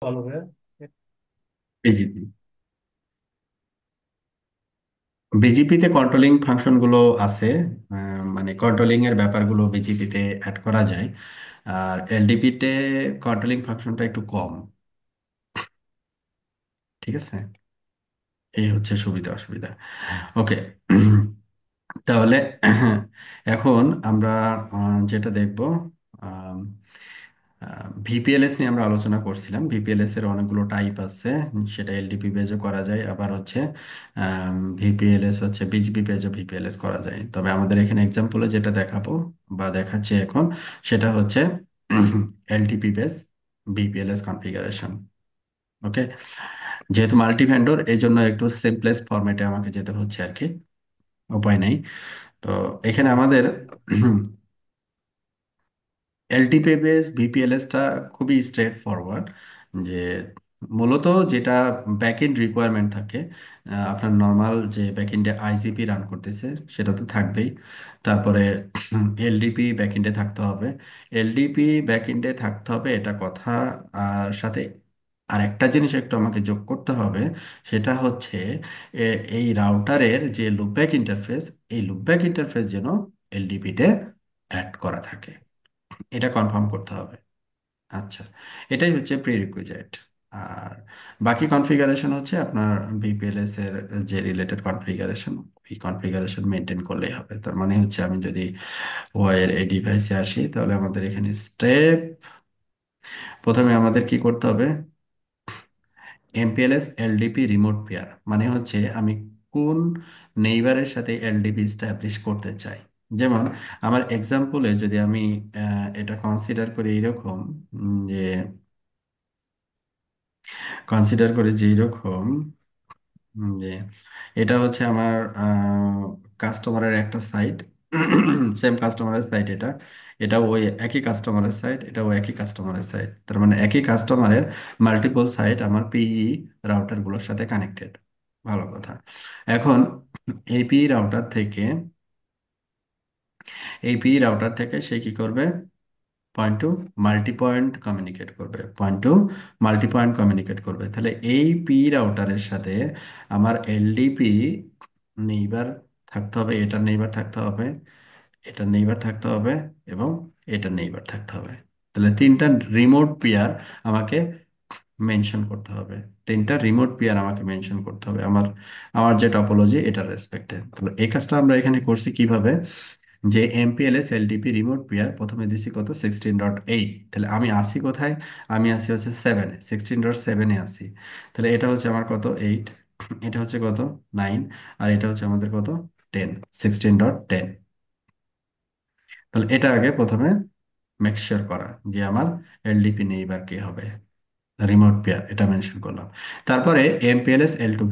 Follow করে। BGP. বিজিপিতে controlling ফাংশনগুলো আছে। মানে কন্ট্রোলিং এর ব্যাপারগুলো বিজিপিতে অ্যাড করা যায়। আর এলডিপিতে কন্ট্রোলিং ফাংশনটা একটু কম। ঠিক আছে, এই হচ্ছে সুবিধা অসুবিধা। ওকে। তাহলে এখন আমরা যেটা দেখব, ভিপিএলএস নিয়ে আমরা আলোচনা করছিলাম। ভিপিএলএস এর অনেকগুলো টাইপ আছে, সেটা এলডিপি পেজও করা যায়, আবার হচ্ছে ভিপিএলএস হচ্ছে বিজিপি পেজও ভিপিএলএস করা যায়। তবে আমাদের এখানে এক্সাম্পলে যেটা দেখাবো বা দেখাচ্ছি এখন, সেটা হচ্ছে এলটিপি পেজ ভিপিএলএস কনফিগারেশন। ওকে। যেহেতু মাল্টি ভেন্ডর, এই জন্য একটু সিম্পলেস্ট ফরম্যাটে আমাকে যেতে হচ্ছে আর কি, উপায় নেই। তো এখানে আমাদের এলটিপি বেস ভিপিএলএসটা খুবই স্ট্রেট ফরওয়ার্ড। যে মূলত যেটা ব্যাকএন্ড রিকোয়ারমেন্ট থাকে, আপনার নর্মাল যে ব্যাকএন্ডে আইজিপি রান করতেছে সেটা তো থাকবেই। তারপরে এলডিপি ব্যাকএন্ডে থাকতে হবে। এলডিপি ব্যাকএন্ডে থাকতে হবে, এটা কথা। আর সাথে আরেকটা জিনিস একটু আমাকে যোগ করতে হবে, সেটা হচ্ছে এই রাউটারের যে লুপব্যাক ইন্টারফেস, এই লুপব্যাক ইন্টারফেস যেন এলডিপিতে অ্যাড করা থাকে, এটা কনফার্ম করতে হবে। আচ্ছা, এটাই হচ্ছে প্রিরিকুইজিট। আর বাকি কনফিগারেশন হচ্ছে আপনার বিপিএলএস এর যে রিলেটেড কনফিগারেশন, এই কনফিগারেশন মেনটেন করলেই হবে। তার মানে হচ্ছে আমি যদি ওয়াইয়ের এই ডিভাইসে আসি, তাহলে আমাদের এখানে স্টেপ, প্রথমে আমাদের কি করতে হবে, এমপিএলএস এলডিপি রিমোট পেয়ার, মানে হচ্ছে আমি কোন নেইবারের সাথে এলডিপি স্ট্যাবলিশ করতে চাই। যেমন আমার এক্সাম্পলে যদি আমি এটা কনসিডার করি এইরকম, যে কনসিডার করি যে এইরকম, যে এটা হচ্ছে আমার কাস্টমারের একটা সাইট, সেম কাস্টমারের সাইট, এটা এটা ওই একই কাস্টমারের সাইট, এটাও একই কাস্টমারের সাইট। তার মানে একই কাস্টমারের মাল্টিপল সাইট আমার পিই রাউটারগুলোর সাথে কানেক্টেড। ভালো কথা। এখন এই পিই রাউটার থেকে, এই পিই রাউটার থেকে সে কি করবে, point to multi point communicate করবে, point to multi point communicate করবে। তাহলে এই পি রাউটারের সাথে আমার এলডিপি নেইবার থাকতে হবে, এটার নেইবার থাকতে হবে, এটার নেইবার থাকতে হবে, এবং এটার নেইবার থাকতে হবে। তাহলে তিনটা রিমোট পেয়ার আমাকে মেনশন করতে হবে। তিনটা রিমোট পেয়ার আমাকে মেনশন করতে হবে আমার আমার যে টপোলজি এটার রেসপেক্টে। তাহলে এই কাজটা আমরা এখানে করছি কিভাবে, যে এমপিএলএস এলডিপি রিমোট পেয়ার প্রথমে দিছি কত, 16.8। তাহলে আমি আসি কোথায়, আমি আসি হচ্ছে 7-এ, 16.7-এ আসি। তাহলে এটা হচ্ছে আমার কত, 8, এটা হচ্ছে কত, 9, আর এটা হচ্ছে আমাদের কত, 10, 16.10। তাহলে এটা আগে প্রথমে মেক শিওর করা যে আমার এলডিপি নেইবার কে হবে, রিমোট পেয়ার, এটা মেনশন করলাম। তারপরে এমপিএলএস এল টু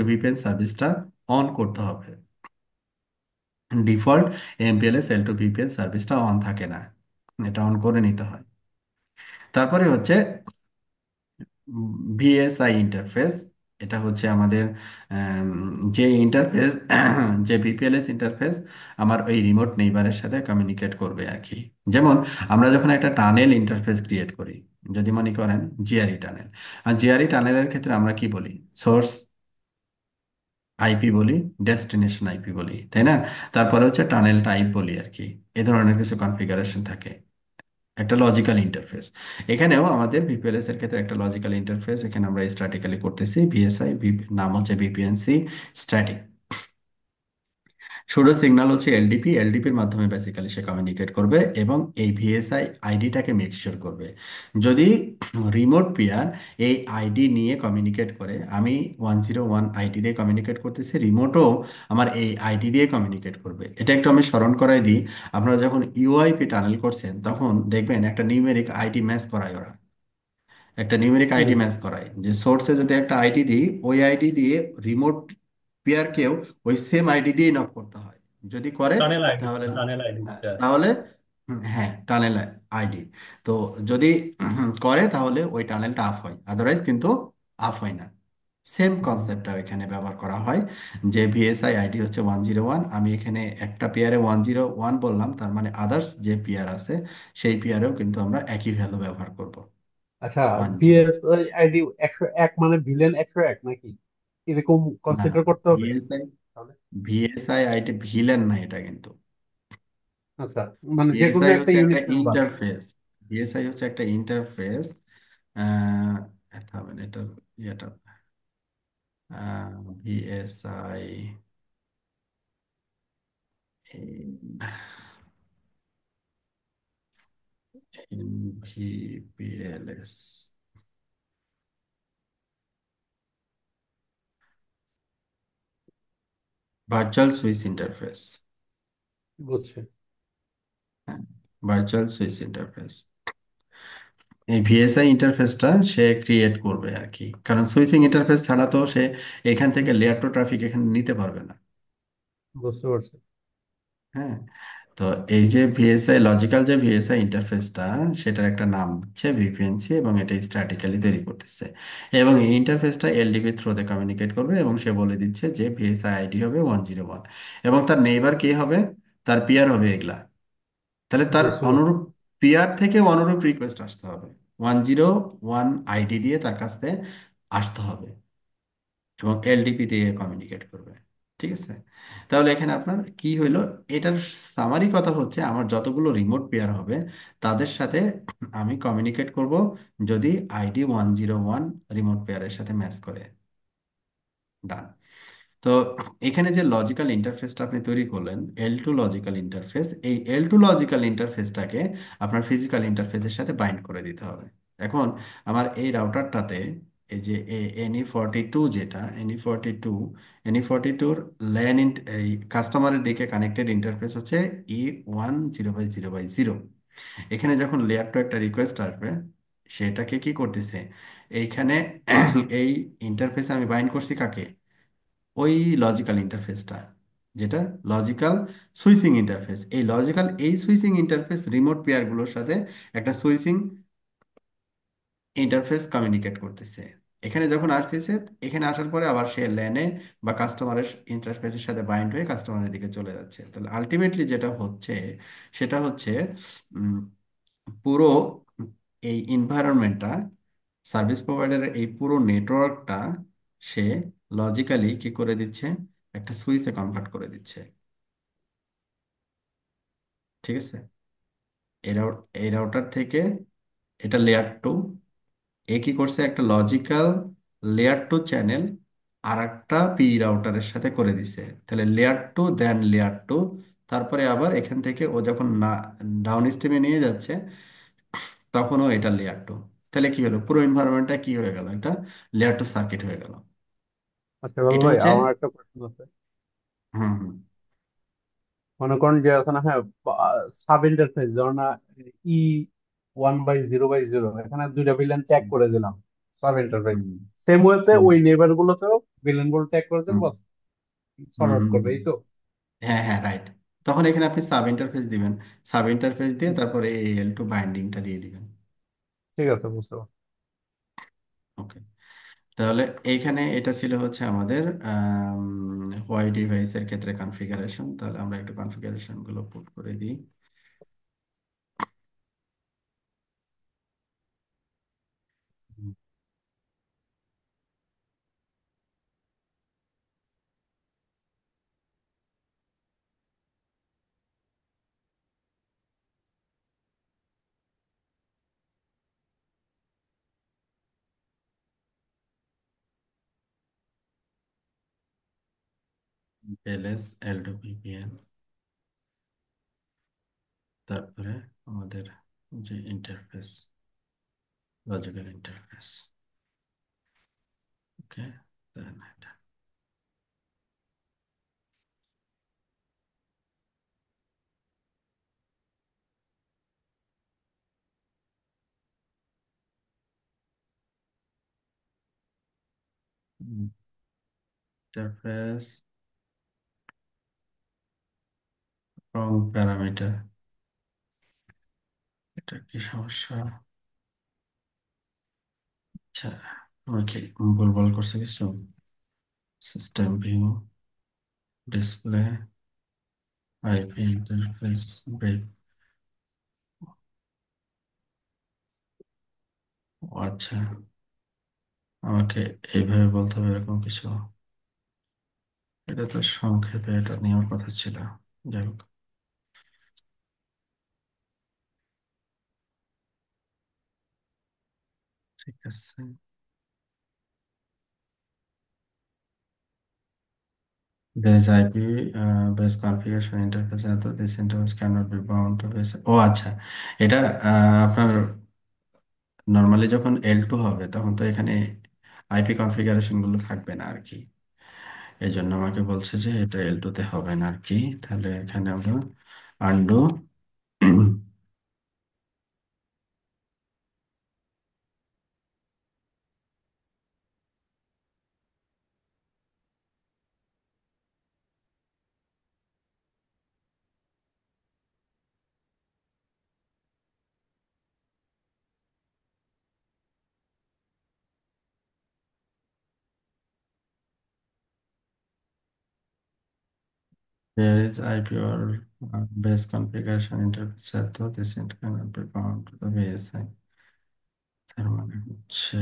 ভিপিএন সার্ভিসটা অন করতে হবে। ডিফল্ট এমপিএলএস এল টু ভিপিএন সার্ভিসটা অন থাকে না, এটা অন করে নিতে হয়। তারপরে হচ্ছে ভিএসআই ইন্টারফেস। এটা হচ্ছে আমাদের আম, যে ইন্টারফেস, যে ভিপিএলএস ইন্টারফেস আমার ওই রিমোট নেইবারের সাথে কমিউনিকেট করবে আর কি। যেমন আমরা যখন একটা টানেল ইন্টারফেস ক্রিয়েট করি, যদি মনে করেন জিআরই টানেল, আর জিআরই টানেলের ক্ষেত্রে আমরা কি বলি, সোর্স আইপি বলি, ডেস্টিনেশন আইপি বলি, তাই না? তারপরে হচ্ছে টানেল টাইপ বলি আর কি। এ ধরনের কিছু কনফিগারেশন থাকে, একটা লজিক্যাল ইন্টারফেস। এখানেও আমাদের ভিপিএলএস এর ক্ষেত্রে একটা লজিক্যাল ইন্টারফেস এখানে আমরা স্ট্যাটিক্যালি করতেছি, ভিএসআই, নাম হচ্ছে ভিপিএনসি স্ট্যাটিক। সুডো সিগন্যাল হচ্ছে এলডিপি, এলডিপির মাধ্যমে বেসিক্যালি সে কমিউনিকেট করবে এবং এই ভিএসআই আইডিটাকে মেকশিওর করবে। যদি রিমোট পেয়ার এই আইডি নিয়ে কমিউনিকেট করে, আমি 101 আইডি দিয়ে কমিউনিকেট করতেছি, রিমোটও আমার এই আইডি দিয়ে কমিউনিকেট করবে। এটা একটু আমি স্মরণ করাই দিই, আপনারা যখন ইউআইপি টানেল করছেন তখন দেখবেন একটা নিউমেরিক আইডি ম্যাচ করায় ওরা, একটা নিউমেরিক আইডি হুম। ম্যাচ করায়, যে সোর্সে যদি একটা আইডি দিই, ওই আইডি দিয়ে রিমোট পেয়ারকেও ওই সেম আইডি দিয়ে নক করতে হয়। যদি করে টানেল আইডি, তাহলে, টানেল আইডি হ্যাঁ, দিতে হয়। তাহলে হ্যাঁ, টানেল আইডি। তো যদি করে তাহলে ওই টানেলটা আপ হয়, আদারওয়াইজ কিন্তু আপ হয় না। সেম হুম। কনসেপ্টটা এখানে ব্যবহার করা হয়, যে ভিএসআই আইডি হচ্ছে 101, আমি এখানে একটা পেয়ারে 101 বললাম, তার মানে আদার্স যে পেয়ার আছে সেই পেয়ারেও কিন্তু আমরা একই ভ্যালু ব্যবহার করব। আচ্ছা, 10। ভিএসআই আইডি 101 মানে ভিলেন 101 নাকি, এরকম না, কনসিডার করতে হবে ভিএসআই তাহলে? ভিএসআই আইটি ভিলেন না এটা কিন্তু। আচ্ছা, মানে যে কোনো ভিএসআই একটা হচ্ছে একটা ইউনিট মেম্বার। ইন্টারফেস। ভিএসআই হচ্ছে একটা ইন্টারফেস। আহ থামেন, এটা ইয়েটা ভিএসআই ভিপিএলএস, ভার্চুয়াল সুইচ ইন্টারফেস। বুঝছে। হ্যাঁ, ভার্চুয়াল সুইচ ইন্টারফেস। এই ভিএসআই ইন্টারফেসটা সে ক্রিয়েট করবে আর কি, কারণ সুইচিং ইন্টারফেস ছাড়া তো সে এখান থেকে লেয়ার টু ট্রাফিক এখানে নিতে পারবে না। বুঝতে পারছি। হ্যাঁ, তো এই যে ভিএসআই লজিক্যাল যে ভিএসআই ইন্টারফেসটা, সেটার একটা নাম হচ্ছে ভিপিএনসি, এবং এটা স্ট্র্যাটেজিক্যালি তৈরি করতেছে। এবং এই ইন্টারফেসটা এলডিপি থ্রুতে কমিউনিকেট করবে, এবং সে বলে দিচ্ছে যে ভিএসআই আইডি হবে 101, এবং তার নেইবার কে হবে, তার পিয়ার হবে এগুলা। তাহলে তার বুঝতে পারছি। অনুরূপ পিয়ার থেকে অনুরূপ রিকোয়েস্ট আসতে হবে, 101 আইডি দিয়ে তার কাছে আসতে হবে, এবং এলডিপি দিয়ে কমিউনিকেট করবে। ঠিক আছে, তাহলে এখানে আপনার কি হইলো, এটার সামারি কথা হচ্ছে আমার যতগুলো রিমোট পেয়ার হবে তাদের সাথে আমি কমিউনিকেট করব যদি আইডি 101 রিমোট পেয়ারের সাথে ম্যাচ করে। ডান। তো এখানে যে লজিক্যাল ইন্টারফেসটা আপনি তৈরি করলেন, এল টু লজিক্যাল ইন্টারফেস, এই এল টু লজিক্যাল ইন্টারফেসটাকে আপনার ফিজিক্যাল ইন্টারফেসের সাথে বাইন্ড করে দিতে হবে। এখন আমার এই রাউটারটাতে এই যে NE42, যেটা NE42 ল্যান এই কাস্টমারের দিকে কানেক্টেড ইন্টারফেস হচ্ছে E10/0/0। এখানে যখন লেয়ার টু একটা রিকোয়েস্ট আসবে, সেটাকে কি করতেছে এইখানে এই ইন্টারফেসে আমি বাইন্ড করছি কাকে, ওই লজিক্যাল ইন্টারফেসটা, যেটা লজিক্যাল সুইচিং ইন্টারফেস। এই সুইচিং ইন্টারফেস রিমোট পেয়ারগুলোর সাথে একটা সুইচিং ইন্টারফেস কমিউনিকেট করতেছে। এখানে যখন আসতেছে, এখানে আসার পরে আবার সে ল্যানে বা কাস্টমারের ইন্টারফেসের সাথে বাইন্ড হয়ে কাস্টমারের দিকে চলে যাচ্ছে। তাহলে আলটিমেটলি যেটা হচ্ছে সেটা হচ্ছে উম, পুরো এই এনভায়রনমেন্টটা, সার্ভিস প্রোভাইডারের এই পুরো নেটওয়ার্কটা সে লজিক্যালি কি করে দিচ্ছে, একটা সুইচে কনভার্ট করে দিচ্ছে। ঠিক আছে, এই রাউটার থেকে এটা লেয়ার টু, এ কি করছে একটা লজিক্যাল লেয়ার টু চ্যানেল আর একটা পি রাউটারের সাথে করে দিছে। তাহলে লেয়ার টু দেন লেয়ার টু, তারপরে আবার এখান থেকে ও যখন না ডাউন স্ট্রিমে নিয়ে যাচ্ছে তখনও এটা লেয়ার টু। তাহলে কি হলো, পুরো এনভায়রনমেন্টটা কি হয়ে গেল, এটা লেয়ার টু সার্কিট হয়ে গেল। আচ্ছা বল এটা ভাই, হচ্ছে আমার একটা প্রশ্ন আছে। হুম হুম মনে করেন যে আছে না, হ্যাঁ, সাব ইন্টারফেস ধরো না, E1/0/0, এখানে দুইটা ভিলেন ট্যাগ করে দিলাম সাব ইন্টারফেস। হুম সেম ওয়েতে হুম ওই নেইবার গুলোতেও ভিলেন গুলো ট্যাগ করে দেন, হুম বাস সর্ট হুম আউট হুম করবে, হুম। এই তো? হ্যাঁ হ্যাঁ, রাইট। তখন এখানে আপনি সাব ইন্টারফেস দিবেন, সাব ইন্টারফেস দিয়ে হুম, তারপরে এই এল টু বাইন্ডিংটা দিয়ে দিবেন। ঠিক আছে, বুঝতে পারছি। ওকে, তাহলে এইখানে এটা ছিল হচ্ছে আমাদের হোয়াই ডিভাইসের ক্ষেত্রে কনফিগারেশন। তাহলে আমরা একটু কনফিগারেশন গুলো পুট করে দিই। এলএস এল টু ভিপিএন, তারপরে আমাদের যে ইন্টারফেস, লজিক্যাল ইন্টারফেস। ওকে, দেন এটা ইন্টারফেস রং প্যারামিটার, এটা কি সমস্যা? আচ্ছা, আমরা কি ভুলভাল করছে কিছু? System view, display, IP interface, break. ও আচ্ছা, আমাকে এইভাবে বলতে হবে এরকম কিছু? এটা তো সংক্ষেপে এটা নেওয়ার কথা ছিল। যাই হোক, ঠিক আছে। There is IP based configuration interface and this interface cannot be bound to base. ও আচ্ছা, এটা আপনার নর্মালি যখন L2 হবে তখন তো এখানে আইপি কনফিগারেশন গুলো থাকবে না আর কি। এই জন্য আমাকে বলছে যে এটা L2 তে হবে না আর কি। তাহলে এখানে আমরা undo there is IP or base configuration interface set to this interface cannot be bound to the BSI। তার মানে হচ্ছে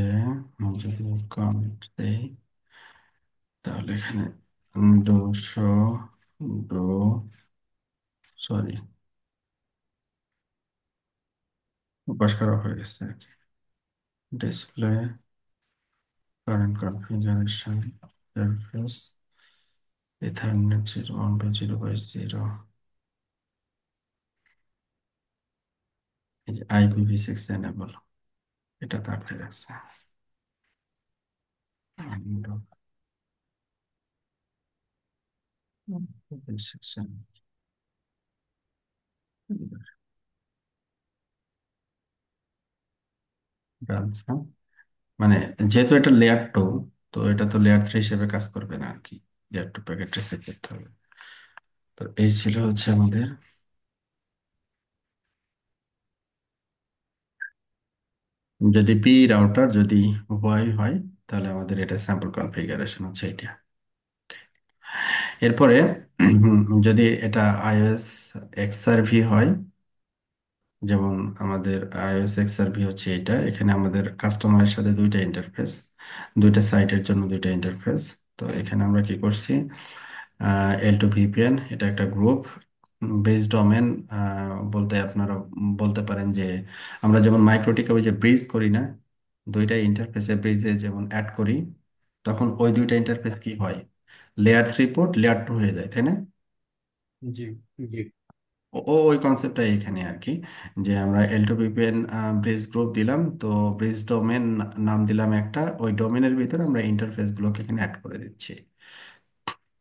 আমি যদি কমেন্ট দেই তাহলে এখানে দুশো ডো সরি প্রকাশ করা হয়ে গেছে। Display current configuration interface ethernet 01/0/0, এই যে IPv6 এনেবল, এটা থাকতে রাখছে। মানে যেহেতু এটা লেয়ার 2, তো এটা তো লেয়ার 3 হিসেবে কাজ করবে না আর কি। লেয়ার 2 প্যাকেট রিসিভ করতে হবে। তো এই ছিল হচ্ছে আমাদের, যদি পি রাউটার যদি হোয়াই হয় তাহলে আমাদের এটা স্যাম্পল কনফিগারেশন হচ্ছে এটা। এরপরে যদি এটা iOS XRV হয়, যেমন আমাদের iOS XRV হচ্ছে এটা, এখানে আমাদের কাস্টমারের সাথে দুইটা ইন্টারফেস, দুইটা সাইটের জন্য দুইটা ইন্টারফেস। তো এখানে আমরা কি করছি, L2 VPN, এটা একটা গ্রুপ বেস ডোমেন বলতে আপনারা বলতে পারেন যে আমরা যেমন মাইক্রোটিকে ওই যে ব্রিজ করি না, দুইটা ইন্টারফেসে ব্রিজে যেমন অ্যাড করি, তখন ওই দুইটা ইন্টারফেস কি হয়, লেয়ার 3 পোর্ট লেয়ার 2 হয়ে যায়, তাই না? জি জি। ওই কনসেপ্টটাই এখানে আর কি, যে আমরা L2 VPN ব্রিজ গ্রুপ দিলাম, তো ব্রিজ ডোমেন নাম দিলাম একটা, ওই ডোমেনের ভিতরে আমরা ইন্টারফেস গুলোকে এখানে অ্যাড করে দিচ্ছি।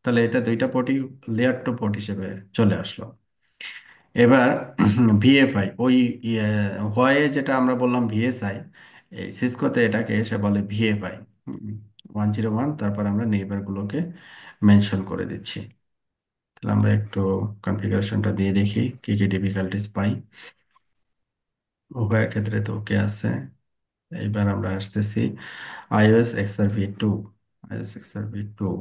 তাহলে এটা দুইটা পোর্টই লেয়ার 2 পোর্ট হিসেবে চলে আসলো। এবার ভিএফআই ওই হোয়াই যেটা আমরা বললাম ভিএসআই, এই সিসকোতে এটাকে এসে বলে ভিএফআই 101, তারপর আমরা নেইবার গুলোকে মেনশন করে দিচ্ছি। তাহলে আমরা একটু কনফিগারেশনটা দিয়ে দেখি কি কি ডিফিকাল্টিস পাই। উভয়ের ক্ষেত্রে তো ওকে আছে। এইবার আমরা আসতেছি iOS XRV 2। iOS XRV 2,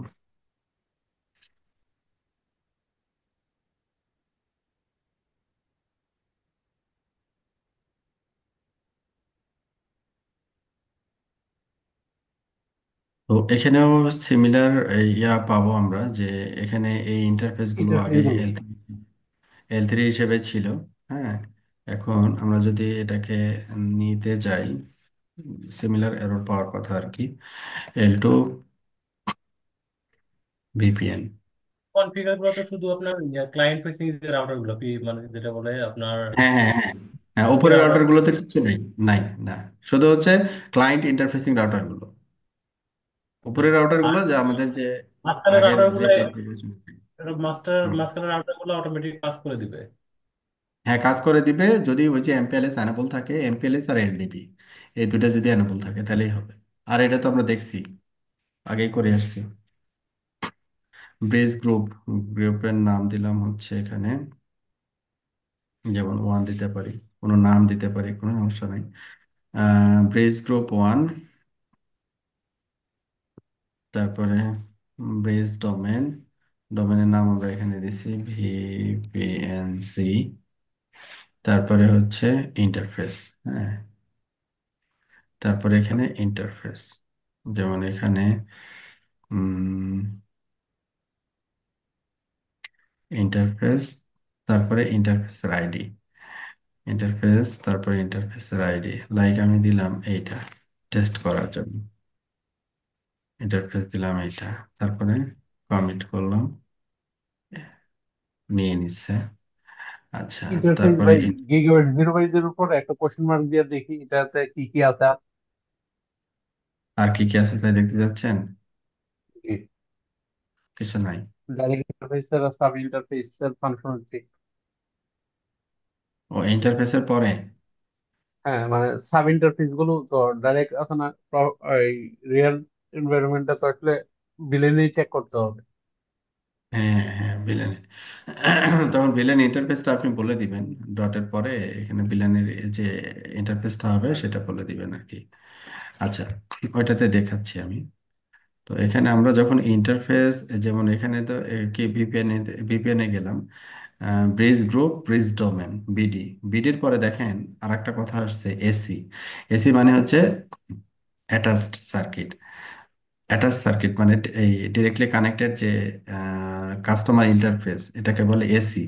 তো এখানেও সিমিলার ইয়া পাবো আমরা, যে এখানে এই ইন্টারফেস গুলো আগে ইন্টারফেস গুলো। L3 হিসেবে ছিল। হ্যাঁ, এখন আমরা যদি এটাকে নিতে যাই, সিমিলার এরর পাওয়ার কথা আর কি। L2 VPN। কনফিগার গুলো তো শুধু আপনার ক্লায়েন্ট ফেসিং যে রাউটার গুলো মানে যেটা বলে আপনার হ্যাঁ হ্যাঁ হ্যাঁ হ্যাঁ, উপরের রাউটার। রাউটার গুলোতে কিছু নেই, নাই না, শুধু হচ্ছে ক্লায়েন্ট ইন্টারফেসিং রাউটার গুলো, উপরের রাউটার আর গুলো যে আমাদের যে মাঝখানের আগের রাউটার যে গুলো কনফিগারেশন। মাঝখানের রাউটার গুলো অটোমেটিক পাস করে দিবে। হ্যাঁ, কাজ করে দিবে যদি ওই যে এমপিএলএস এনেবল থাকে, এমপিএলএস আর এলডিপি এই দুটো যদি এনেবল থাকে তাহলেই হবে। আর এটা তো আমরা দেখছি, আগেই করে আসছি। ব্রিজ গ্রুপ, গ্রুপের নাম দিলাম হচ্ছে এখানে, যেমন 1 দিতে পারি, কোনো নাম দিতে পারি, কোনো সমস্যা নাই। ব্রিজ গ্রুপ 1, তারপরে ব্রিজ ডোমেন, ডোমেনের নাম আমরা এখানে দিছি ভিপিএনসি, তারপরে হচ্ছে ইন্টারফেস। হ্যাঁ, তারপরে এখানে ইন্টারফেস, যেমন এখানে ইন্টারফেস, তারপরে ইন্টারফেসের আইডি, ইন্টারফেস তারপরে ইন্টারফেসের আইডি, লাইক আমি দিলাম এইটা টেস্ট করার জন্য, ইন্টারফেস দিলাম এইটা, তারপরে কমিট করলাম, নিয়ে নিচ্ছে। আচ্ছা, ইন্টারফেস তারপরে বাই গিগাবাইট 0 বাই 0 পর একটা কোশ্চেন মার্ক দিয়ে দেখি এটাতে কি কি আছে। আর কি কি আছে তাই দেখতে যাচ্ছেন? জি, কিছু নাই। ডাইরেক্ট ইন্টারফেস আর সাব ইন্টারফেস এর ফাংশনালিটি। ও ইন্টারফেসের পরে, হ্যাঁ মানে সাব ইন্টারফেস গুলো তো ডাইরেক্ট আছে না, রিয়েল এনভায়রনমেন্টটা তো আসলে বিলেনেই চেক করতে হবে। হ্যাঁ হ্যাঁ ভিলেন, তখন ভিলেন ইন্টারফেসটা আপনি বলে দিবেন ডটের পরে, এখানে ভিলেনের যে ইন্টারফেসটা হবে হ্যাঁ। সেটা বলে দিবেন আর কি। আচ্ছা, ওইটাতে দেখাচ্ছি আমি। তো এখানে আমরা যখন ইন্টারফেস, যেমন এখানে তো কি ভিপিএন এ গেলাম, bridge group, bridge domain, BD, বিডির পরে দেখেন আর একটা কথা আসছে এসি। এসি মানে হচ্ছে অ্যাটাচড সার্কিট। অ্যাটাচ সার্কিট মানে এই ডিরেক্টলি কানেক্টেড যে কাস্টমার ইন্টারফেস, এটাকে বলে এসি,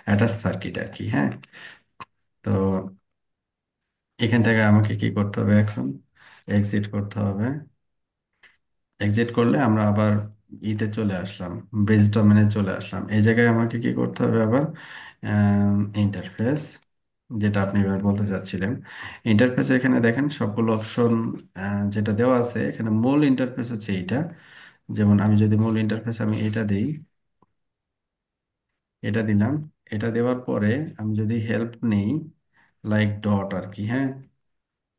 অ্যাটাচ সার্কিট আর কি। হ্যাঁ, তো এখান থেকে আমাকে কি করতে হবে এখন? এক্সিট করতে হবে। এক্সিট করলে আমরা আবার ইতে চলে আসলাম, ব্রিজ ডোমেনে চলে আসলাম। এই জায়গায় আমাকে কি করতে হবে আবার? ইন্টারফেস, যেটা আপনি এবার বলতে চাচ্ছিলেন। ইন্টারফেস এখানে দেখেন সবগুলো অপশন যেটা দেওয়া আছে, এখানে মূল ইন্টারফেস হচ্ছে এইটা। যেমন আমি যদি মূল ইন্টারফেস আমি এটা দিই, এটা দিলাম, এটা দেওয়ার পরে আমি যদি হেল্প নেই, লাইক ডট আর কি, হ্যাঁ,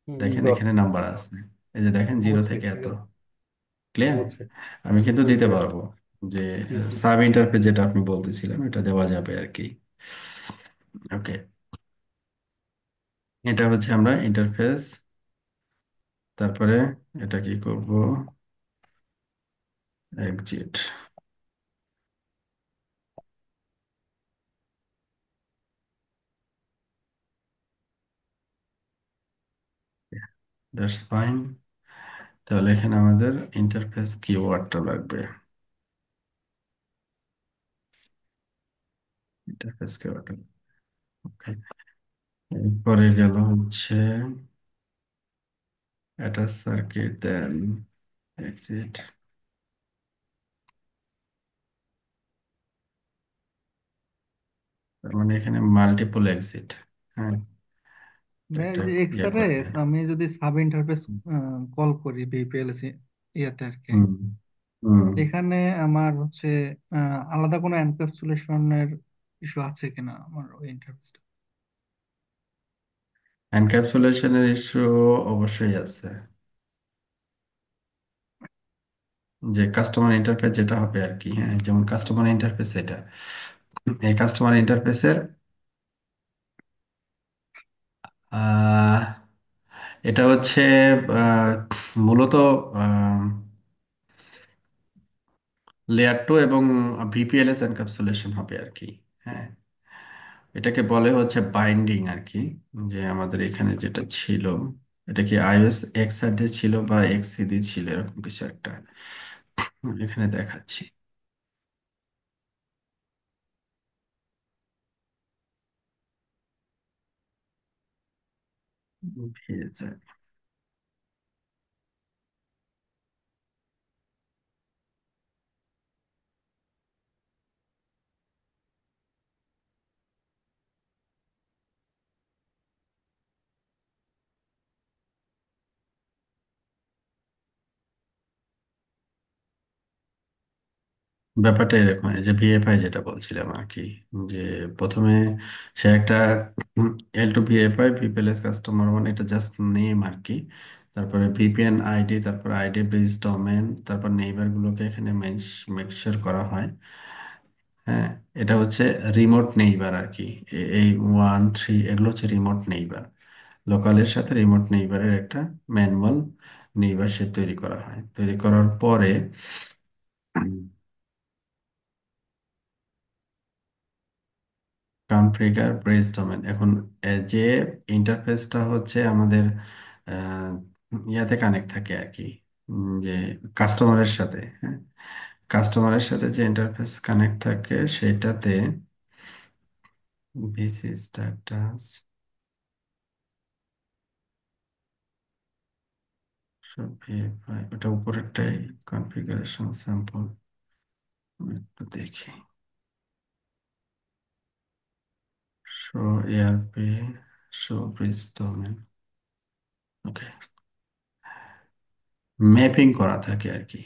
দেখেন ডট। এখানে নাম্বার আছে, এই যে দেখেন জিরো বুঝছি, থেকে ঠিক এত, আছে। ক্লিয়ার। বুঝছি। আমি কিন্তু হুম, দিতে clear। পারবো যে হুম, হুম। সাব ইন্টারফেস যেটা আপনি বলতেছিলেন এটা দেওয়া যাবে আর কি। ওকে, এটা হচ্ছে আমরা ইন্টারফেস, তারপরে এটা কি করব? এক্সিট। That's fine. তাহলে এখানে আমাদের ইন্টারফেস কিওয়ার্ডটা লাগবে, ইন্টারফেস কিওয়ার্ড। ওকে, এরপরে গেল হচ্ছে অ্যাটাচ সার্কিট, দেন এক্সিট। তার মানে এখানে মাল্টিপল এক্সিট। হ্যাঁ, এটা ভাই, একটা যে ইয়ে করবে। এক্সআরএস আমি যদি সাব ইন্টারফেস কল করি বিপিএলসি ইয়াতে আর কি, হুম হুম। এখানে আমার হচ্ছে আলাদা কোনো এনক্যাপসুলেশনের ইস্যু আছে কিনা আমার ওই ইন্টারফেসটা? এনক্যাপসুলেশনের ইস্যু অবশ্যই আছে, যে কাস্টমার ইন্টারফেস যেটা হবে আর কি। হ্যাঁ, যেমন কাস্টমার ইন্টারফেস এটা, এই কাস্টমার ইন্টারফেসের আহ, এটা হচ্ছে আহ, মূলত লেয়ার টু এবং ভিপিএলএস এনক্যাপসুলেশন হবে আর কি। হ্যাঁ, এটাকে বলে হচ্ছে বাইন্ডিং আর কি। যে আমাদের এখানে যেটা ছিল, এটা কি আইওএস এক্সআরডি ছিল বা এক্সসিডি ছিল, এরকম কিছু একটা এখানে দেখাচ্ছি। ভিএসআর, ব্যাপারটা এরকম, এই যে ভিএফআই যেটা বলছিলাম আর কি, যে প্রথমে সে একটা এল টু ভিএফআই, ভিপিএলএস কাস্টমার ওয়ান, এটা জাস্ট নেম আর কি। তারপরে ভিপিএন আইডি, তারপর আইডি বেস ডোমেন, তারপর নেইবার গুলোকে এখানে মেনশন করা হয়। হ্যাঁ, এটা হচ্ছে রিমোট নেইবার আর কি। এই ওয়ান থ্রি এগুলো হচ্ছে রিমোট নেইবার, লোকালের সাথে রিমোট নেইবারের একটা ম্যানুয়াল নেইবার সে তৈরি করা হয়। তৈরি করার পরে কনফিগার ব্রেস ডোমেন, এখন যে ইন্টারফেসটা হচ্ছে আমাদের ইয়াতে কানেক্ট থাকে আর কি, যে কাস্টমারের সাথে, হ্যাঁ, কাস্টমারের সাথে যে ইন্টারফেস কানেক্ট থাকে সেটাতে ভিসি স্ট্যাটাস সব VFI, ওটা উপরেরটাই কনফিগারেশন স্যাম্পল, একটু দেখি। Show ARP, show bridge domain, okay, mapping করা থাকে আর কি।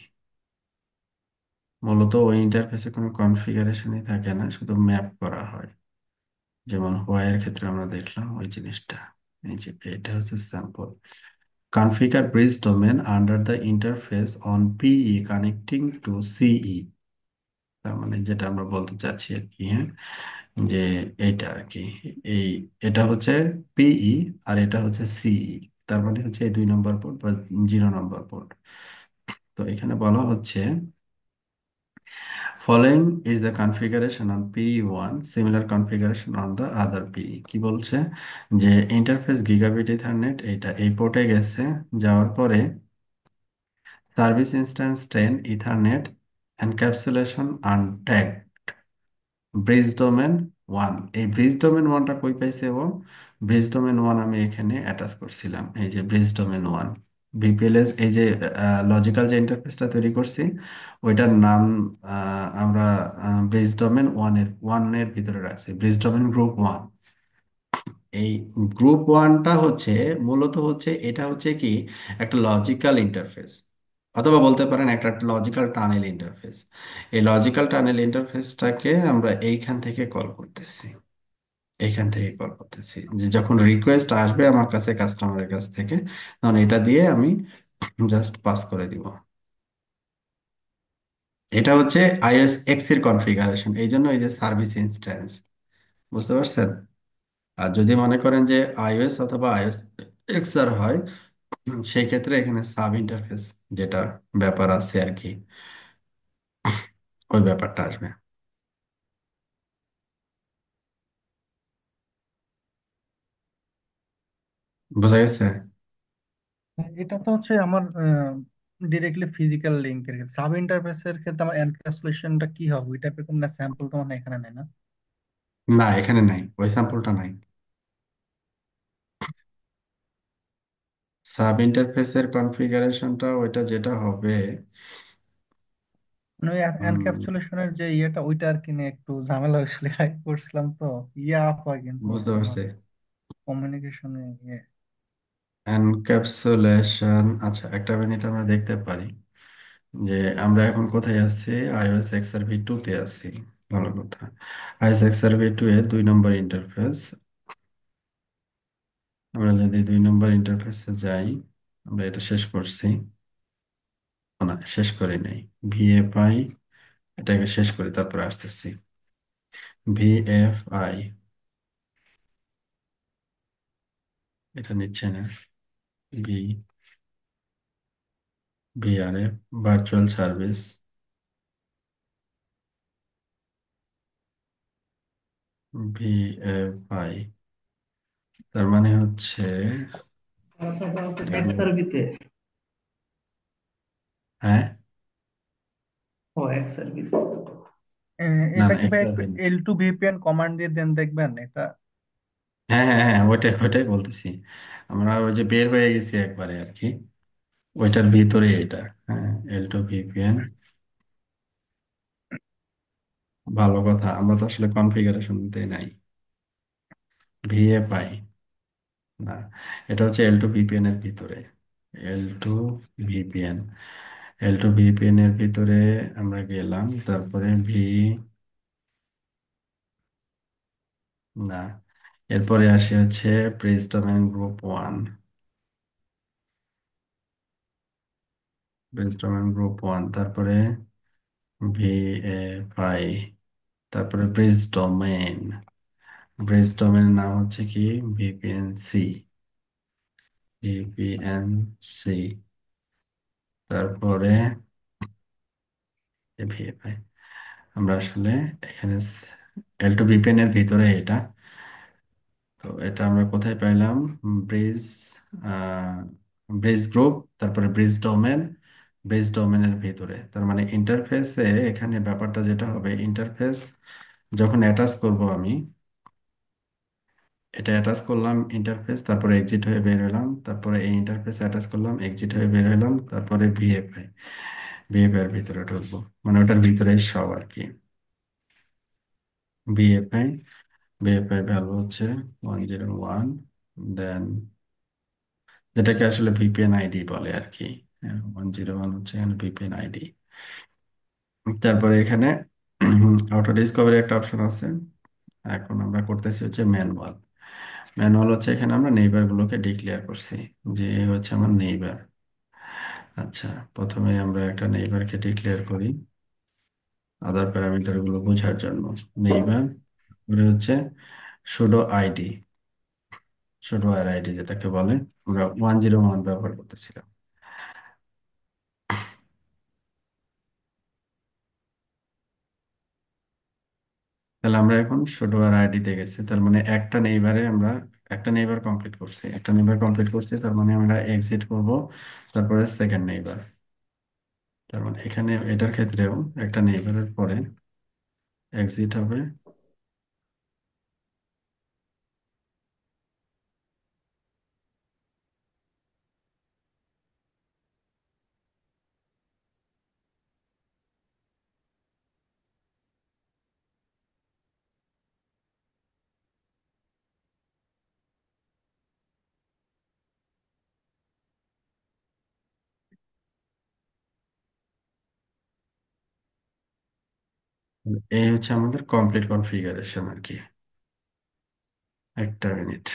মূলত ওই ইন্টারফেসে কোনো কনফিগারেশনই থাকে না, শুধু ম্যাপ করা হয়। যেমন হোয়াইয়ের ক্ষেত্রে আমরা দেখলাম ওই জিনিসটা। এই যে এটা হচ্ছে sample. Configure bridge domain under the interface on PE connecting to CE. তার মানে যেটা আমরা বলতে চাচ্ছি আর কি, হ্যাঁ, যে এইটা আর কি, এই এটা হচ্ছে পিই আর এটা হচ্ছে সিই। তার মানে হচ্ছে এই 2 নম্বর পোর্ট বা 0 নম্বর পোর্ট। তো এখানে বলা হচ্ছে following is the configuration on PE1, similar configuration on the other PE। কি বলছে যে ইন্টারফেস গিগাবিট ইথারনেট এটা এই পোর্টে গেছে, যাওয়ার পরে service instance 10 ethernet encapsulation untag bridge domain 1। এই ব্রিজ ডোমেন 1টা কই পাইছে ও? ব্রিজ ডোমেন 1 আমি এখানে অ্যাটাচ করছিলাম, এই যে ব্রিজ ডোমেন 1। বিপিএলএস এই যে লজিক্যাল যে ইন্টারফেসটা তৈরি করছি ওইটার নাম আমরা ব্রিজ ডোমেন 1 এর ভিতরে রাখছি, ব্রিজ ডোমেন গ্রুপ 1। এই গ্রুপ 1টা হচ্ছে মূলত হচ্ছে, এটা হচ্ছে কি একটা লজিক্যাল ইন্টারফেস, অথবা বলতে পারেন একটা লজিক্যাল টানেল ইন্টারফেস। এই লজিক্যাল টানেল ইন্টারফেসটাকে আমরা এইখান থেকে কল করতেছি, এইখান থেকে কল করতেছি, যে যখন রিকোয়েস্ট আসবে আমার কাছে কাস্টমারের কাছ থেকে, তখন এটা দিয়ে আমি জাস্ট পাস করে দিব। এটা হচ্ছে iOS X এর কনফিগারেশন, এই জন্য এই যে সার্ভিস ইনস্ট্যান্স, বুঝতে পারছেন? আর যদি মনে করেন যে iOS অথবা iOS XR হয়, সেই ক্ষেত্রে এখানে সাব ইন্টারফেস যেটা ব্যাপার আছে আর কি, ওই ব্যাপারটা আসবে। বোঝা গেছে? এটা তো হচ্ছে আমার ডিরেক্টলি ফিজিক্যাল লিঙ্কের ক্ষেত্রে। সাব ইন্টারফেসের ক্ষেত্রে আমার এনক্যাপসুলেশনটা কি হবে? ওই টাইপের কোনো স্যাম্পল তো মানে এখানে নেই না? না, এখানে নাই, ওই স্যাম্পলটা নাই। সাব ইন্টারফেসের কনফিগারেশনটা ওইটা যেটা হবে, মানে ওই উম, এনক্যাপসুলেশনের যে ইয়েটা, ওইটা আর কি নিয়ে একটু ঝামেলা হয়েছিল, করছিলাম তো। আপ হয় কিন্তু বুঝতে আমার পারছি। কমিউনিকেশনে ইয়ে। এনক্যাপসুলেশন, আচ্ছা একটা মিনিট আমরা দেখতে পারি যে আমরা এখন কোথায় আছি। iOS XRV 2 তে আছি, ভালো কথা। iOS XRV 2 এ 2 নম্বর ইন্টারফেস, আমরা যদি 2 নম্বর ইন্টারফেসে যাই, আমরা এটা শেষ করছি, না শেষ করি নাই, ভিএফআই, এটাকে শেষ করি তারপরে আসতেছি। ভিএফআই এটা নিচ্ছে না, ভি ভিআরএফ ভার্চুয়াল সার্ভিস, ভিএফআই, তার মানে হচ্ছে আপনারটা হচ্ছে এটা আমি, এক্সআরবিতে। হ্যাঁ, ও এক্সআরবিতে। না এটা না কি ভাই একটু এক্সআরভি, L2 VPN কমান্ড দিয়ে দেন, দেখবেন এটা। হ্যাঁ হ্যাঁ হ্যাঁ, ওইটাই ওইটাই বলতেছি। আমরা ওই যে বের হয়ে গেছি একবারে আর কি, ওইটার ভিতরে এটা। হ্যাঁ, L2 VPN, ভালো কথা, আমরা তো আসলে কনফিগারেশনতে নাই। ভিএফআই না, এটা হচ্ছে L2 VPN এর ভিতরে। L2 VPN, L2 VPN এর ভিতরে আমরা গেলাম, তারপরে না, এরপরে আসি হচ্ছে bridge domain group 1, bridge domain group 1, তারপরে ভিএফআই, তারপরে ব্রিজ ডোমেন, ব্রিজ ডোমেনের নাম হচ্ছে কি ভিপিএনসি, ভিপিএনসি, তারপরে ভিএফআই। আমরা আসলে এখানে L2 VPN এর ভিতরে এটা, তো এটা আমরা কোথায় পাইলাম? ব্রিজ ব্রিজ গ্রুপ, তারপরে ব্রিজ ডোমেন, ব্রিজ ডোমেনের ভিতরে, তার মানে ইন্টারফেসে এখানে ব্যাপারটা যেটা হবে, ইন্টারফেস যখন অ্যাটাচ করব আমি, এটা অ্যাটাচ করলাম ইন্টারফেস, তারপরে এক্সিট হয়ে বের হলাম, তারপরে এই ইন্টারফেস অ্যাটাচ করলাম, এক্সিট হয়ে বের হলাম, তারপরে ভিএফআই, ভিএফআই এর ভিতরে ঢুকবো, মানে ওটার ভিতরে সব আর কি। ভিএফআই, ভিএফআই ভ্যালু হচ্ছে 101, দেন যেটাকে আসলে ভিপিএন আইডি বলে আর কি। 101 হচ্ছে এখানে ভিপিএন আইডি। তারপরে এখানে অটো ডিসকভারি একটা অপশন আছে। এখন আমরা করতেছি হচ্ছে ম্যানুয়াল। ম্যানুয়াল হচ্ছে এখানে আমরা নেইবার গুলোকে ডিক্লেয়ার করছি, যে এ হচ্ছে আমার নেইবার। আচ্ছা, প্রথমে আমরা একটা নেইবারকে ডিক্লেয়ার করি আদার প্যারামিটার গুলো বোঝার জন্য। নেইবার হচ্ছে সুডো আইডি, সুডো আর আইডি যেটাকে বলে, আমরা 101 ব্যবহার করতেছিলাম। তাহলে আমরা এখন সুডো আর আইডি তে গেছি, তার মানে একটা নেইবারে আমরা একটা নেইবার কমপ্লিট করছি, একটা নেইবার কমপ্লিট করছি, তার মানে আমরা এক্সিট করব, তারপরে সেকেন্ড নেইবার। তার মানে এখানে এটার ক্ষেত্রেও একটা নেইবারের পরে এক্সিট হবে, এই হচ্ছে আমাদের কমপ্লিট কনফিগারেশন আর কি। একটা মিনিট।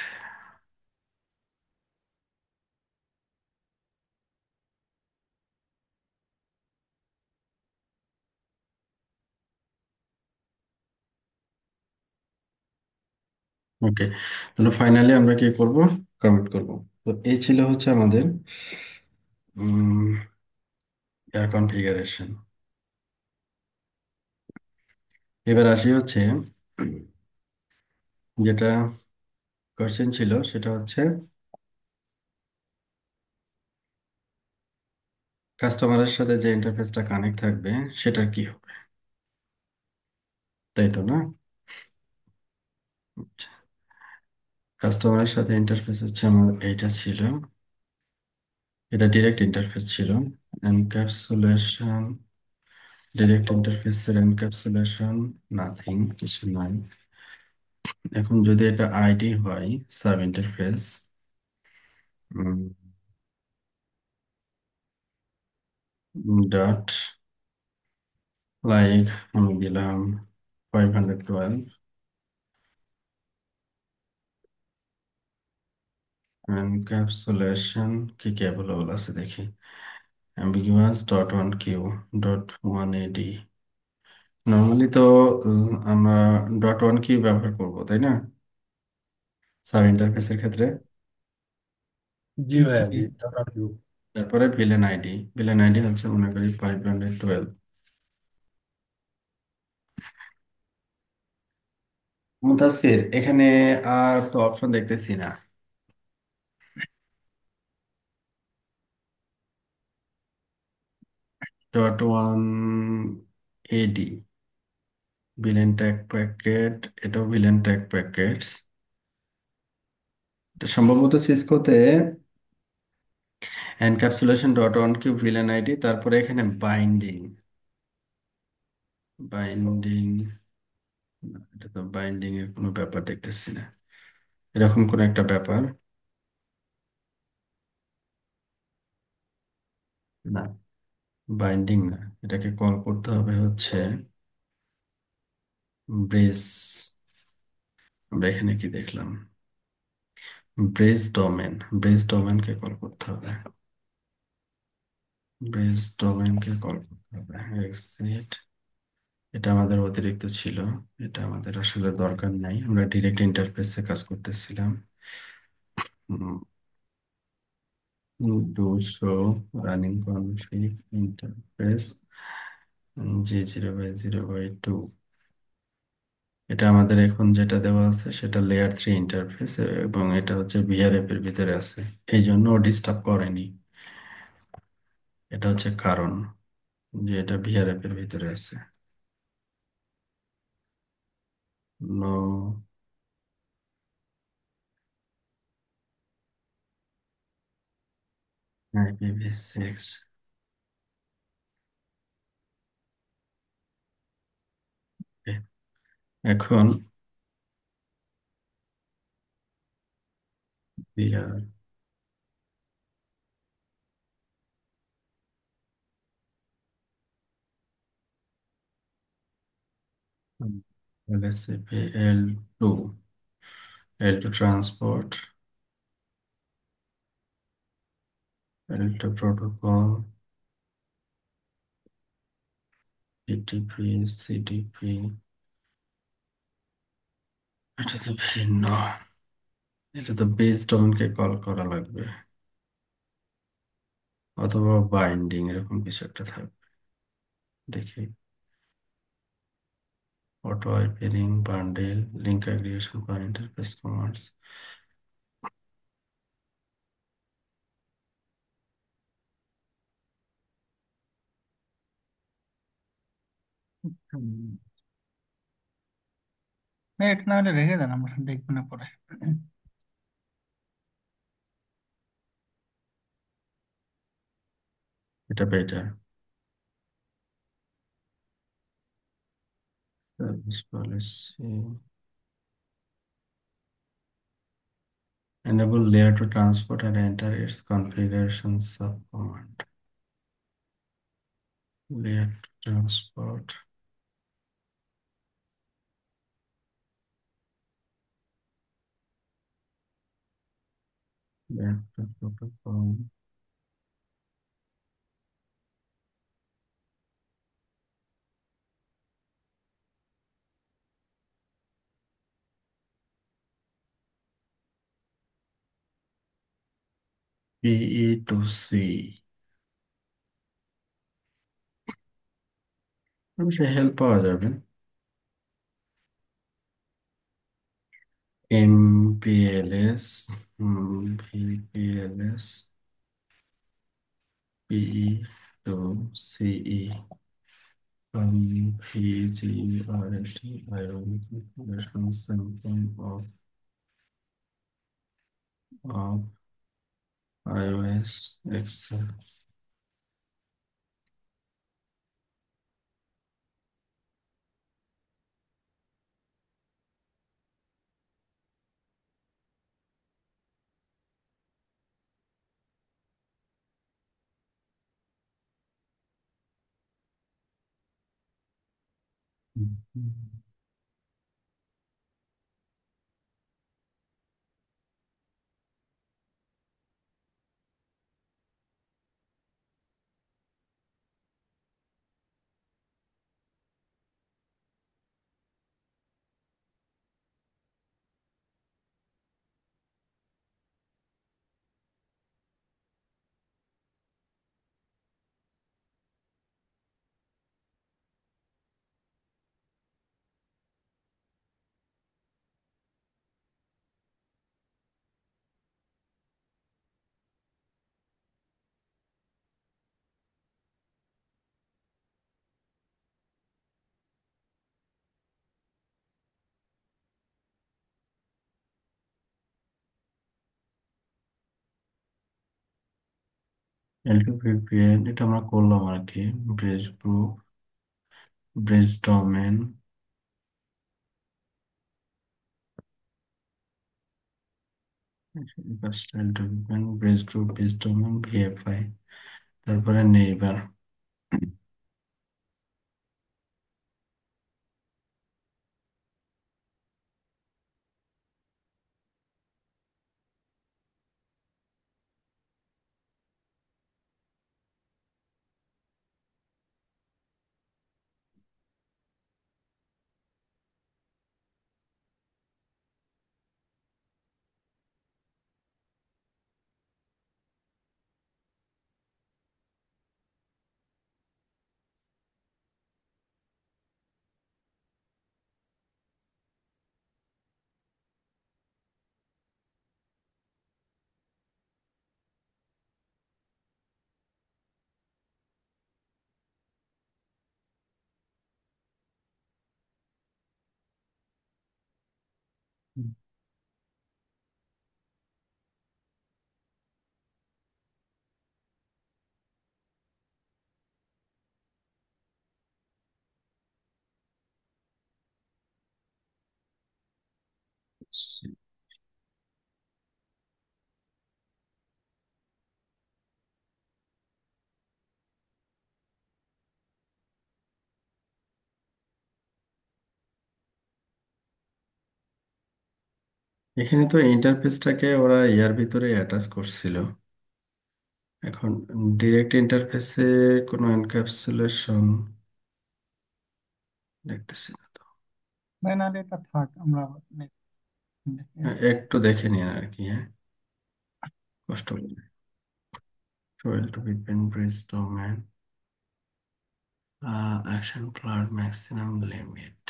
ওকে, তাহলে ফাইনালি আমরা কি করব, কমিট করব। তো এই ছিল হচ্ছে আমাদের এয়ার কনফিগারেশন। এবার আসি হচ্ছে যেটা কোশ্চেন ছিল, সেটা হচ্ছে কাস্টমারের সাথে যে ইন্টারফেসটা কানেক্ট থাকবে সেটা কি হবে, তাই তো না? কাস্টমারের সাথে ইন্টারফেস হচ্ছে আমার এইটা ছিল, এটা ডিরেক্ট ইন্টারফেস ছিল। এনক্যাপসুলেশন, ডিরেক্ট ইন্টারফেসের এনক্যাপসুলেশন, নাথিং, কিছু নাই। এখন যদি এটা আইডি হয়, সাব ইন্টারফেস ডট, লাইক আমি দিলাম 512, এনক্যাপসুলেশন কি কি অ্যাভেলেবল আছে দেখি, ambiguous dot one Q dot one AD. Normally তো আমরা ডট ওয়ান কিউ ব্যবহার করব, তাই না, সাব ইন্টারফেসের ক্ষেত্রে। জি ভাইয়া, জি। জি টাটা কিউ। তারপরে ভিলেন আইডি, ভিলেন আইডি হচ্ছে মনে করি 512। মুতাসির, এখানে আর তো অপশন দেখতেছি না। Dot one AD, VLAN tag packet, এটাও ভিলেন ট্যাগ প্যাকেটস। এটা সম্ভবত সিসকোতে encapsulation dot one Q VLAN ID, তারপরে এখানে বাইন্ডিং, বাইন্ডিং, এটা তো বাইন্ডিং এর কোনো ব্যাপার দেখতেছি না, এরকম কোন একটা ব্যাপার না, বাইন্ডিং না, এটাকে কল করতে হবে হচ্ছে ব্রেস। আমরা এখানে কি দেখলাম, ব্রেস ডোমেন, ব্রেস ডোমেনকে কল করতে হবে, ব্রেস ডোমেনকে কল করতে হবে, এক্সিট। এটা আমাদের অতিরিক্ত ছিল, এটা আমাদের আসলে দরকার নাই, আমরা ডিরেক্ট ইন্টারফেসে কাজ করতেছিলাম। দুশো রানিং কনফিগ ইন্টারফেস J0/0/2, এটা আমাদের এখন যেটা দেওয়া আছে সেটা লেয়ার 3 ইন্টারফেস, এবং এটা হচ্ছে ভিআরএফ এর ভিতরে আছে, এই জন্য ডিস্টার্ব করেনি। এটা হচ্ছে কারণ যে এটা ভিআরএফ এর ভিতরে আছে। No IPv6। এখন VR LSCP L2, L2 transport, L2 protocol, TTP, CDP, এটা তো ভিন্ন, এটা তো বেস ডোমেনকে কল করা লাগবে, অথবা বাইন্ডিং এরকম কিছু একটা থাকবে। দেখি, auto IP ring, bundle, link aggregation, per interface commands. এটা না হলে রেখে দেন, আমরা দেখবো না পরে। এটা better. Service policy, enable layer to transport and enter its configuration subcommand. Layer to transport, layer to protocol, PE to C। Say help পাওয়া যাবে। MPLS, VPLS, PE to CE, VGRT, Information Sampling of iOS Excel। L2 VPN এটা আমরা করলাম আর কি। Bridge group, bridge domain, L2 VPN, bridge group, bridge domain, VFI, তারপরে neighbour. এখানে তো ইন্টারফেসটাকে ওরা ইয়ার ভিতরে অ্যাটাচ করছিল। এখন ডিরেক্ট ইন্টারফেসে কোনো এনক্যাপসুলেশন দেখতেছি না তো। না এটা থাক, আমরা next দেখি আর কি। একটু দেখে নিন আর কি, হ্যাঁ, কষ্ট করে। 12 to between breast domain, action plan maximum limit.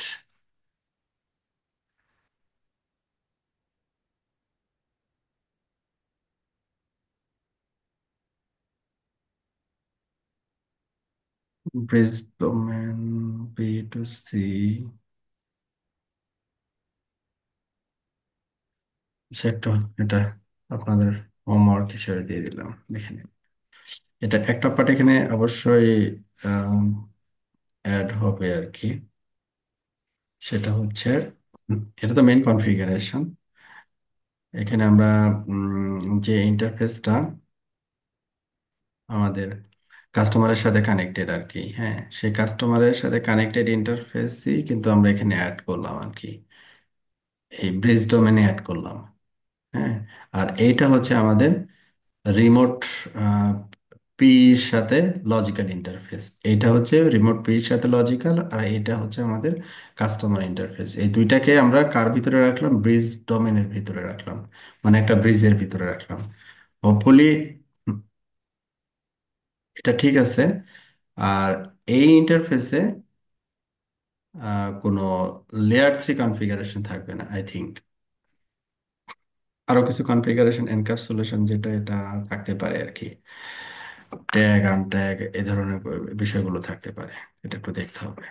Breast domain B to C, সেটা এটা আপনাদের হোমওয়ার্ক হিসেবে দিয়ে দিলাম, দেখে নিন। এটা একটা পার্ট এখানে অবশ্যই অ্যাড হবে আর কি। সেটা হচ্ছে এটা তো মেইন কনফিগারেশন। এখানে আমরা যে ইন্টারফেসটা আমাদের কাস্টমারের সাথে কানেক্টেড আর কি, হ্যাঁ, সেই কাস্টমারের সাথে কানেক্টেড ইন্টারফেসই কিন্তু আমরা এখানে অ্যাড করলাম আর কি, এই ব্রিজ ডোমেনে অ্যাড করলাম। হ্যাঁ, আর এইটা হচ্ছে আমাদের রিমোট পির সাথে লজিক্যাল ইন্টারফেস। এইটা হচ্ছে রিমোট পির সাথে লজিক্যাল, আর এটা হচ্ছে আমাদের কাস্টমার ইন্টারফেস। এই দুইটাকে আমরা কার ভিতরে রাখলাম? ব্রিজ ডোমেনের ভিতরে রাখলাম, মানে একটা ব্রিজের ভিতরে রাখলাম। হোপফুলি এটা ঠিক আছে। আর এই ইন্টারফেসে কোনো লেয়ার 3 কনফিগারেশন থাকবে না আই থিংক। আরো কিছু কনফিগারেশন এনক্যাপসুলেশন যেটা এটা থাকতে পারে আর কি, ট্যাগ আনট্যাগ এই ধরনের বিষয়গুলো থাকতে পারে। এটা একটু দেখতে হবে।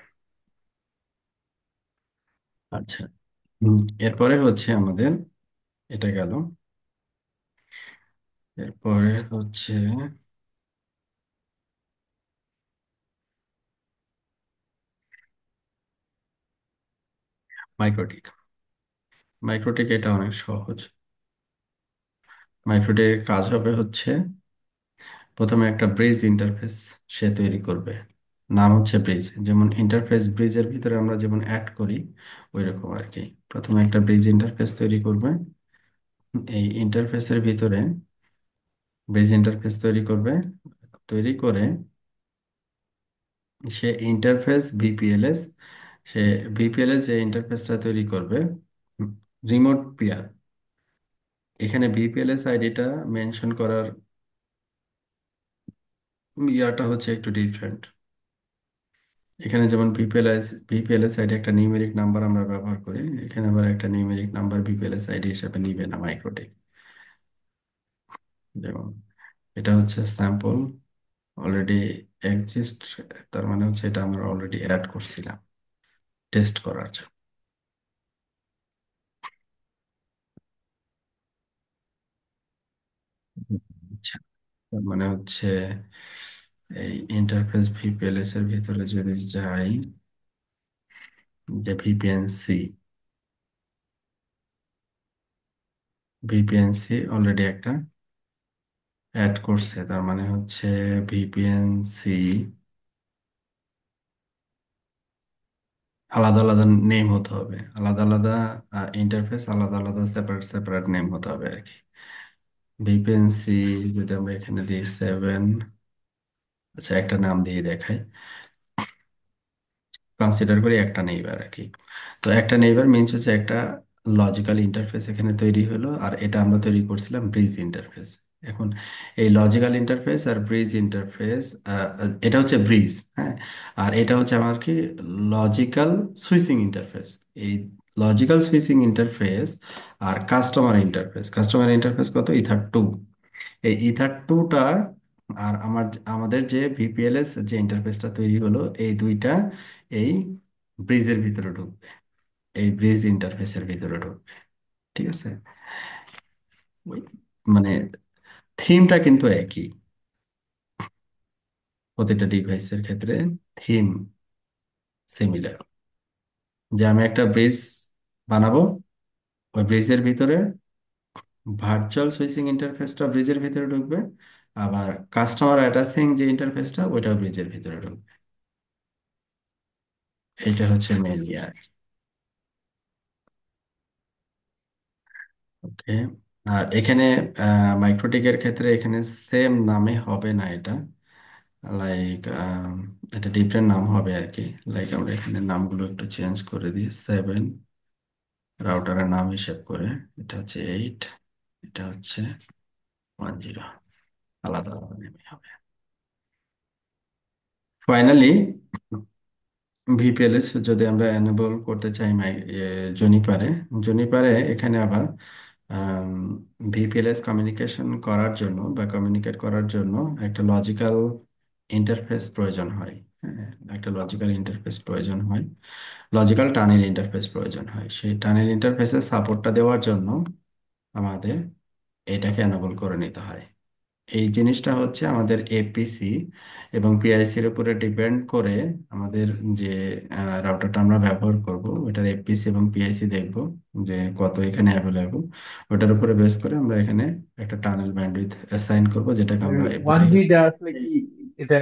আচ্ছা, হুম, এরপরে হচ্ছে আমাদের এটা গেল। এরপরে হচ্ছে মাইক্রোটিক। মাইক্রোটিক এটা অনেক সহজ। মাইক্রোটিকের কাজ হবে হচ্ছে প্রথমে একটা ব্রিজ ইন্টারফেস সে তৈরি করবে, নাম হচ্ছে ব্রিজ। যেমন ইন্টারফেস ব্রিজের ভিতরে আমরা যেমন অ্যাড করি ওই রকম আর কি। প্রথমে একটা ব্রিজ ইন্টারফেস তৈরি করবে। এই ইন্টারফেসের ভিতরে ব্রিজ ইন্টারফেস তৈরি করবে। তৈরি করে সে ইন্টারফেস ভিপিএলএস, সে ভিপিএলএস যে ইন্টারফেসটা তৈরি করবে রিমোট পিয়ার, এখানে ভিপিএলএস আইডিটা মেনশন করার ইয়াটা হচ্ছে একটু ডিফারেন্ট। এখানে যেমন ভিপিএলএস আইডি একটা নিউমেরিক নাম্বার আমরা ব্যবহার করি, এখানে আবার একটা নিউমেরিক নাম্বার ভিপিএলএস আইডি হিসেবে নিবে না মাইক্রোটিক। যেমন এটা হচ্ছে স্যাম্পল অলরেডি এক্সিস্ট, তার মানে হচ্ছে এটা আমরা অলরেডি অ্যাড করছিলাম টেস্ট করার জন্য। আচ্ছা, তার মানে হচ্ছে এই ইন্টারফেস ভিপিএলএস এর ভিতরে যদি যাই, যে ভিপিএনসি, ভিপিএনসি অলরেডি একটা অ্যাড করছে, তার মানে হচ্ছে ভিপিএনসি আলাদা আলাদা নেম হতে হবে, আলাদা আলাদা ইন্টারফেস, আলাদা আলাদা সেপারেট সেপারেট নেম হতে হবে আর কি। ভিপিএনসি যদি আমরা এখানে দিই 7, আচ্ছা একটা নাম দিয়ে দেখাই, কনসিডার করি একটা নেইবার আর কি। তো একটা নেইবার মিনস হচ্ছে একটা লজিক্যাল ইন্টারফেস এখানে তৈরি হলো, আর এটা আমরা তৈরি করছিলাম ব্রিজ ইন্টারফেস। এখন এই লজিক্যাল ইন্টারফেস আর ব্রিজ ইন্টারফেস, এটা হচ্ছে ব্রিজ, হ্যাঁ, আর এটা হচ্ছে আমার কি লজিক্যাল সুইচিং ইন্টারফেস। এই লজিক্যাল সুইচিং ইন্টারফেস আর কাস্টমার ইন্টারফেস কত? ইথার 2। এই ইথার 2টা আর আমাদের যে ভিপিএলএস যে ইন্টারফেসটা তৈরি হলো, এই দুইটা এই ব্রিজের ভিতরে ঢুকবে, এই ব্রিজ ইন্টারফেসের ভিতরে ঢুকবে। ঠিক আছে, ওই মানে থিমটা কিন্তু একই প্রতিটা ডিভাইসের ক্ষেত্রে, থিম সিমিলার। যে আমি একটা ব্রিজ বানাবো, ওই ব্রিজের ভিতরে ভার্চুয়াল সুইচিং ইন্টারফেসটা ব্রিজের ভিতরে ঢুকবে, আবার কাস্টমার অ্যাটাচিং যে ইন্টারফেসটা ওইটাও ব্রিজের ভিতরে ঢুকবে। এটা হচ্ছে মেন ইয়ার। ওকে। আর এখানে মাইক্রোটিকের ক্ষেত্রে এখানে সেম নামে হবে না এটা, লাইক এটা ডিফারেন্ট নাম হবে আর কি। লাইক আমরা এখানে নামগুলো একটু চেঞ্জ করে দিই, 7 রাউটারের নাম হিসেব করে। এটা হচ্ছে 8, এটা হচ্ছে 10, আলাদা আলাদা নেমে হবে। ফাইনালি ভিপিএলএস যদি আমরা এনেবল করতে চাই জুনিপারে, জুনিপারে এখানে আবার ভিপিএলএস কমিউনিকেশন করার জন্য বা কমিউনিকেট করার জন্য একটা লজিক্যাল ইন্টারফেস প্রয়োজন হয়। হ্যাঁ, একটা লজিক্যাল ইন্টারফেস প্রয়োজন হয়, লজিক্যাল টানেল ইন্টারফেস প্রয়োজন হয়। সেই টানেল ইন্টারফেসের সাপোর্টটা দেওয়ার জন্য আমাদের এটাকে এনেবল করে নিতে হয়। এই জিনিসটা হচ্ছে আমাদের এপিসি এবং পিআইসির উপরে ডিপেন্ড করে আমাদের যে রাউটারটা আমরা ব্যবহার করব ওটার এপিসি এবং পিআইসি দেখব যে কত এখানে অ্যাভেলেবল। ওটার উপরে বেস করে আমরা এখানে একটা টানেল ব্যান্ডউইথ অ্যাসাইন করব, যেটাকে আমরা ওয়ান এপিআই। জিটা আসলে কি? এটা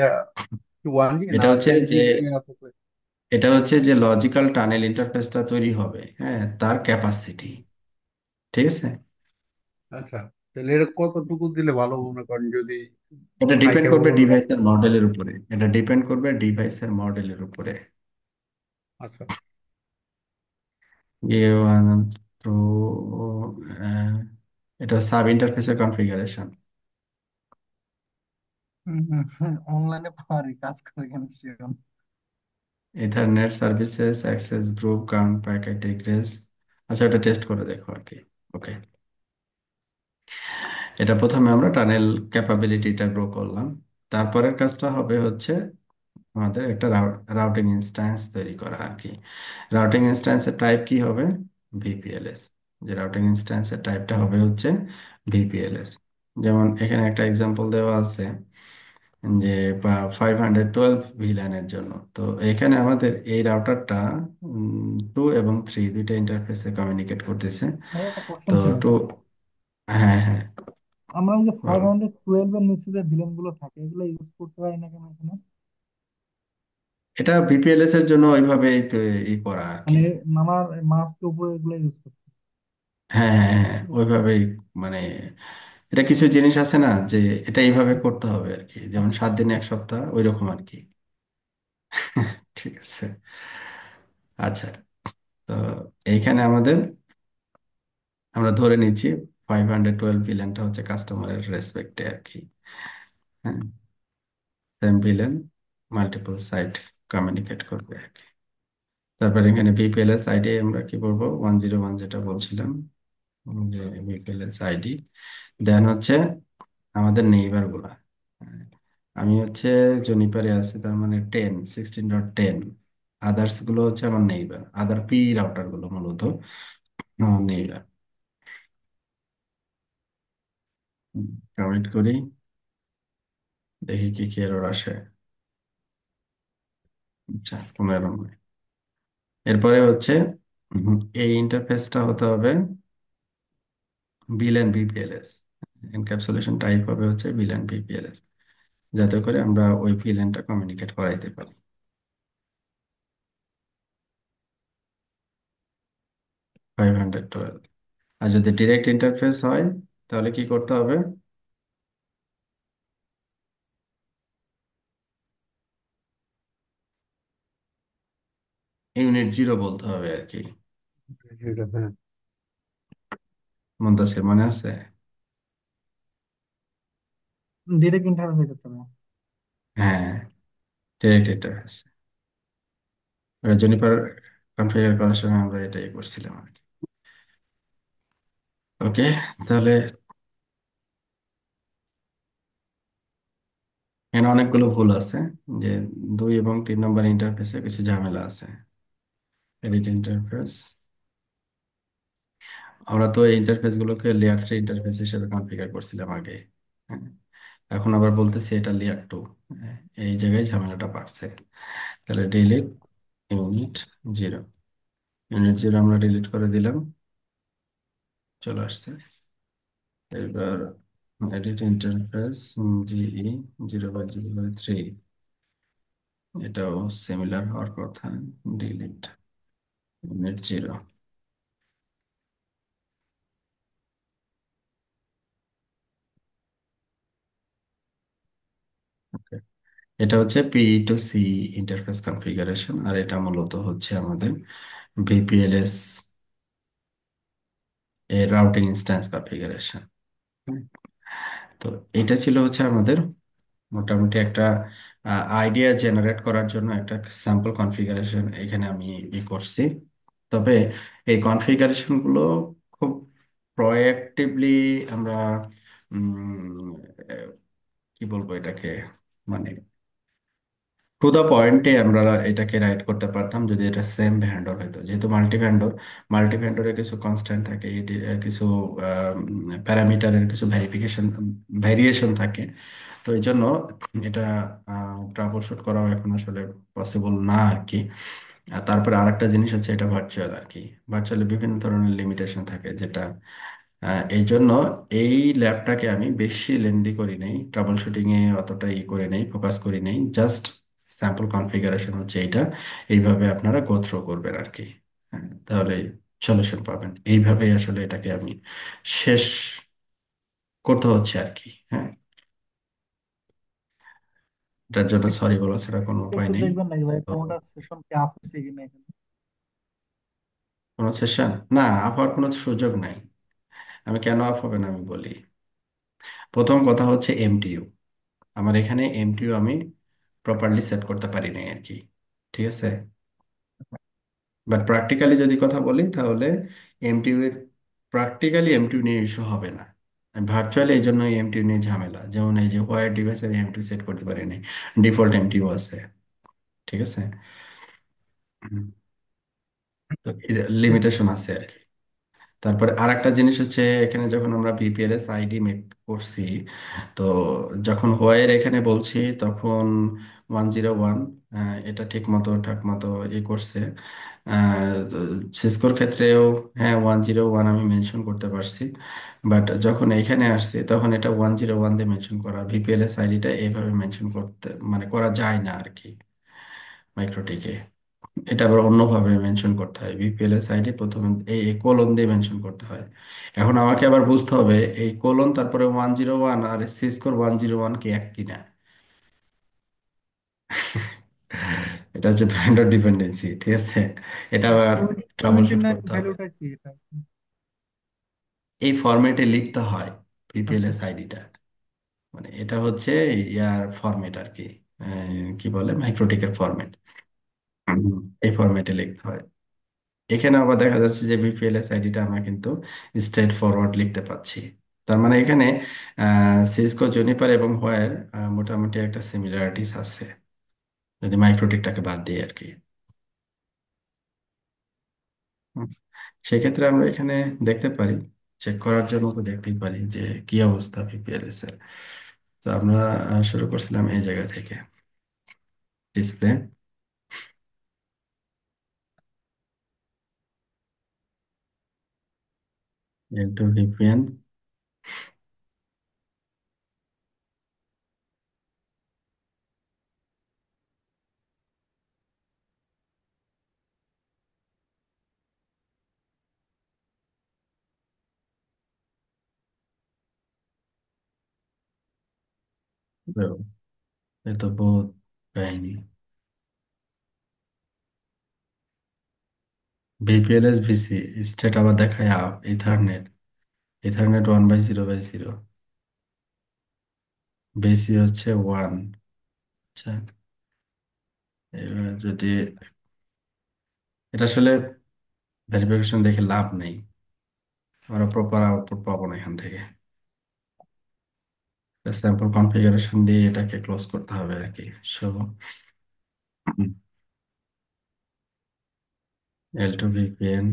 কি ওয়ান জি না এটা হচ্ছে 10 জি যে আছে? এটা হচ্ছে যে লজিক্যাল টানেল ইন্টারফেসটা তৈরি হবে, হ্যাঁ, তার ক্যাপাসিটি। ঠিক আছে, আচ্ছা, তাহলে এটা কতটুকু দিলে ভালো মনে করেন যদি এটা হাই ডিপেন্ড করবে ক্যাপাবল? ডিভাইসের মডেলের উপরে, এটা ডিপেন্ড করবে ডিভাইসের মডেলের উপরে। আচ্ছা। A1 তো আহ, এটা সাব ইন্টারফেসের কনফিগারেশন। অনলাইনে পারি কাজ করে কেন সেরকম। Ethernet services access group count packet egress. আচ্ছা, এটা টেস্ট করে দেখো আর কি। ওকে, এটা প্রথমে আমরা টানেল ক্যাপাবিলিটিটা গ্রো করলাম। তারপরের কাজটা হবে হচ্ছে আমাদের একটা রাউটিং ইনস্ট্যান্স তৈরি করা আর কি। রাউটিং ইনস্ট্যান্সের টাইপ কি হবে? ভিপিএলএস। যে রাউটিং ইনস্ট্যান্সের টাইপটা হবে হচ্ছে ভিপিএলএস। যেমন এখানে একটা এক্সাম্পল দেওয়া আছে যে 512 ভিল্যানের জন্য। তো এখানে আমাদের এই রাউটারটা 2 এবং 3 দুইটা ইন্টারফেসে কমিউনিকেট করতেছে। আমার একটা তো কোশ্চেন ছিল, 2, হ্যাঁ হ্যাঁ, আমরা এই যে বলো। 512 এর নিচে যে ভিলেন গুলো থাকে এগুলো ইউজ করতে পারি না কেন এখানে? এটা ভিপিএলএস এর জন্য ওইভাবেই তো ই করা আর কি। মানে আমার মাস্ট উপরে এগুলো ইউজ করতে। হ্যাঁ হ্যাঁ হ্যাঁ, ওইভাবেই মানে এটা কিছু জিনিস আছে না যে এটা এইভাবে করতে হবে আর কি, যেমন আচ্ছা 7 দিন 1 সপ্তাহ ওই রকম আর কি। ঠিক আছে। আচ্ছা, তো এইখানে আমাদের আমরা ধরে নিচ্ছি 512 ভিলেনটা হচ্ছে কাস্টমারের রেসপেক্টে আর কি। হ্যাঁ, same villain multiple site communicate করবে আর কি। তারপর এখানে ভিপিএলএস আইডি আমরা কি বলবো, 101 যেটা বলছিলাম, যে ভিপিএলএস আইডি। দেন হচ্ছে আমাদের নেইবার গুলা। আমি হচ্ছে জুনিপারে আছি, তার মানে 16.10। আদার্স গুলো হচ্ছে আমার নেইবার, আদার পি রাউটার গুলো মূলত আমার নেইবার। কমেন্ট করি, দেখি কি কি এরর আসে। আচ্ছা, কোনো এরর নেই। এরপরে হচ্ছে এই ইন্টারফেসটা হতে হবে বিল এন্ড ভিপিএলএস। এনক্যাপসুলেশন টাইপ হবে হচ্ছে বিল এন্ড ভিপিএলএস, যাতে করে আমরা ওই ভিলেনটা কমিউনিকেট করাইতে পারি। 512। আর যদি ডিরেক্ট ইন্টারফেস হয় তাহলে কি করতে হবে? ইউনিট 0 বলতে হবে আর কি। হ্যাঁ। মুনতাসির, মনে আছে? ডিরেক্ট ইন্টারফেস করতে হবে। হ্যাঁ, ডিরেক্ট ইন্টারফেস। জুনিপার কনফিগার করার সময় আমরা এটাই করছিলাম আর কি। ওকে, তাহলে এখানে অনেকগুলো ভুল আছে, যে 2 এবং 3 নম্বর ইন্টারফেসে কিছু ঝামেলা আছে। এডিট ইন্টারফেস, আমরা তো এই ইন্টারফেস গুলোকে লেয়ার 3 ইন্টারফেস হিসেবে কনফিগার করছিলাম আগে। হ্যাঁ, এখন আবার বলতেছি এটা লেয়ার 2। এই জায়গায় ঝামেলাটা বাড়ছে। তাহলে ডিলিট ইউনিট 0। ইউনিট 0 আমরা ডিলিট করে দিলাম, চলে আসছে। এবার এডিট ইন্টারফেস জিই 0/0/3, এটাও সিমিলার হওয়ার কথা। Delete unit 0। এটা হচ্ছে P to C interface configuration, আর এটা মূলত হচ্ছে আমাদের ভিপিএলএস এর রাউটিং ইনস্ট্যান্স কনফিগারেশন। তো এটা ছিল হচ্ছে আমাদের মোটামুটি একটা আইডিয়া জেনারেট করার জন্য একটা স্যাম্পল কনফিগারেশন এখানে আমি করছি। তবে এই কনফিগারেশন গুলো খুব প্রোঅ্যাক্টিভলি আমরা আহ, কি বলবো এটাকে, মানে টু দা পয়েন্টে আমরা এটাকে রাইট করতে পারতাম যদি এটা সেম ভেন্ডর হতো। যেহেতু মাল্টি ভেন্ডরের কিছু কনস্ট্যান্ট থাকে, কিছু প্যারামিটারের কিছু ভ্যারিয়েশন থাকে। তো এই জন্য এটা ট্রাবল শুট করাও এখন আসলে পসিবল না আর কি। আর তারপরে আরেকটা জিনিস হচ্ছে এটা ভার্চুয়াল আর কি। ভার্চুয়ালি বিভিন্ন ধরনের লিমিটেশন থাকে, যেটা এই জন্য এই ল্যাবটাকে আমি বেশি লেন্দি করি নাই, ট্রাবল শুটিং এ অতটা করে নেই, ফোকাস করি নাই। জাস্ট স্যাম্পল কনফিগারেশন হচ্ছে এইটা, এইভাবে আপনারা গো থ্রু করবেন আর কি। হ্যাঁ, তাহলে সলিউশন পাবেন। এইভাবেই আসলে এটাকে আমি শেষ করতে হচ্ছে আর কি। হ্যাঁ, এটার জন্য সরি বলা ছাড়া কোনো উপায় একটু নেই। দেখবেন নাকি ভাই তো কোনটা সেশন কি আপ হয়েছে কিনা এখানে? কোনো সেশন না, আপ হওয়ার কোনো সুযোগ নাই। আমি কেন আপ হবে না আমি বলি। প্রথম কথা হচ্ছে এমটিইউ, আমার এখানে এমটিইউ আমি প্রপারলি সেট করতে পারি নাই আর কি। ঠিক আছে, বাট প্র্যাকটিক্যালি যদি কথা বলি তাহলে এমটিইউ এর এমটিইউ নিয়ে ইস্যু হবে না। ভার্চুয়ালি এই জন্য এমটিইউ নিয়ে ঝামেলা, যেমন এই যে ওয়্যার ডিভাইসের এমটিইউ সেট করতে পারি নাই, ডিফল্ট এমটিইউ আছে। ঠিক আছে, তো লিমিটেশন আছে আর কি। তারপরে আরেকটা জিনিস হচ্ছে, এখানে যখন আমরা বিপিএলএস আইডি মেক করছি, তো যখন হোয়াইয়ের এখানে বলছি তখন 101 এটা ঠিক মতো করছে। সিসকোর ক্ষেত্রেও হ্যাঁ 101 আমি মেনশন করতে পারছি, বাট যখন এখানে আসছে তখন এটা 101 দিয়ে মেনশন করা, ভিপিএলএস আইডিটা এইভাবে মেনশন করতে মানে করা যায় না আর কি মাইক্রোটিকে। এটা আবার অন্যভাবে মেনশন করতে হয়, বিপিএলএস আইডি প্রথমে এই কোলন দিয়ে মেনশন করতে হয়। এখন আমাকে আবার বুঝতে হবে এই কোলন তারপরে 101 আর সিসকোর 101 কি এক কিনা। এটা হচ্ছে ভেন্ডর ডিপেন্ডেন্সি, ঠিক আছে। এটা আবার ট্রাবল শুট করতে হবে। ভ্যালুটা কি এটা? এই ফরম্যাটে লিখতে হয় আচ্ছা বিপিএলএস আচ্ছা। আইডিটা, মানে এটা হচ্ছে ইয়ার ফরম্যাট আর কি। কি বলে মাইক্রোটিকের ফরম্যাট, এই ফরম্যাটে লিখতে হয়। এখানে আবার দেখা যাচ্ছে যে বিপিএলএস আইডিটা আমরা কিন্তু স্ট্রেট ফরওয়ার্ড লিখতে পাচ্ছি। তার মানে এখানে সিসকো জুনিপার এবং হোয়ার মোটামুটি একটা সিমিলারিটিস আছে, যদি মাইক্রোটিকটাকে বাদ দিই আর কি। হুম, সেক্ষেত্রে আমরা এখানে দেখতে পারি, চেক করার জন্য তো দেখতেই পারি যে কি অবস্থা বিপিএলএস এর। তো আমরা শুরু করছিলাম এই জায়গা থেকে, ডিসপ্লে ইন্টু ভিপিএন। এ তো বহুত কাহিনী। ভিপিএলএস ভিসি স্টেট আবার দেখায় আপ ইথারনেট, ইথারনেট 1/0/0, বেসি হচ্ছে 1। আচ্ছা, এবার যদি এটা আসলে ভেরিফিকেশন দেখে লাভ নেই, আমরা প্রপার আউটপুট পাবো না এখান থেকে। স্যাম্পল কনফিগারেশন দিয়ে এটাকে ক্লোজ করতে হবে আর কি। So L2 VPN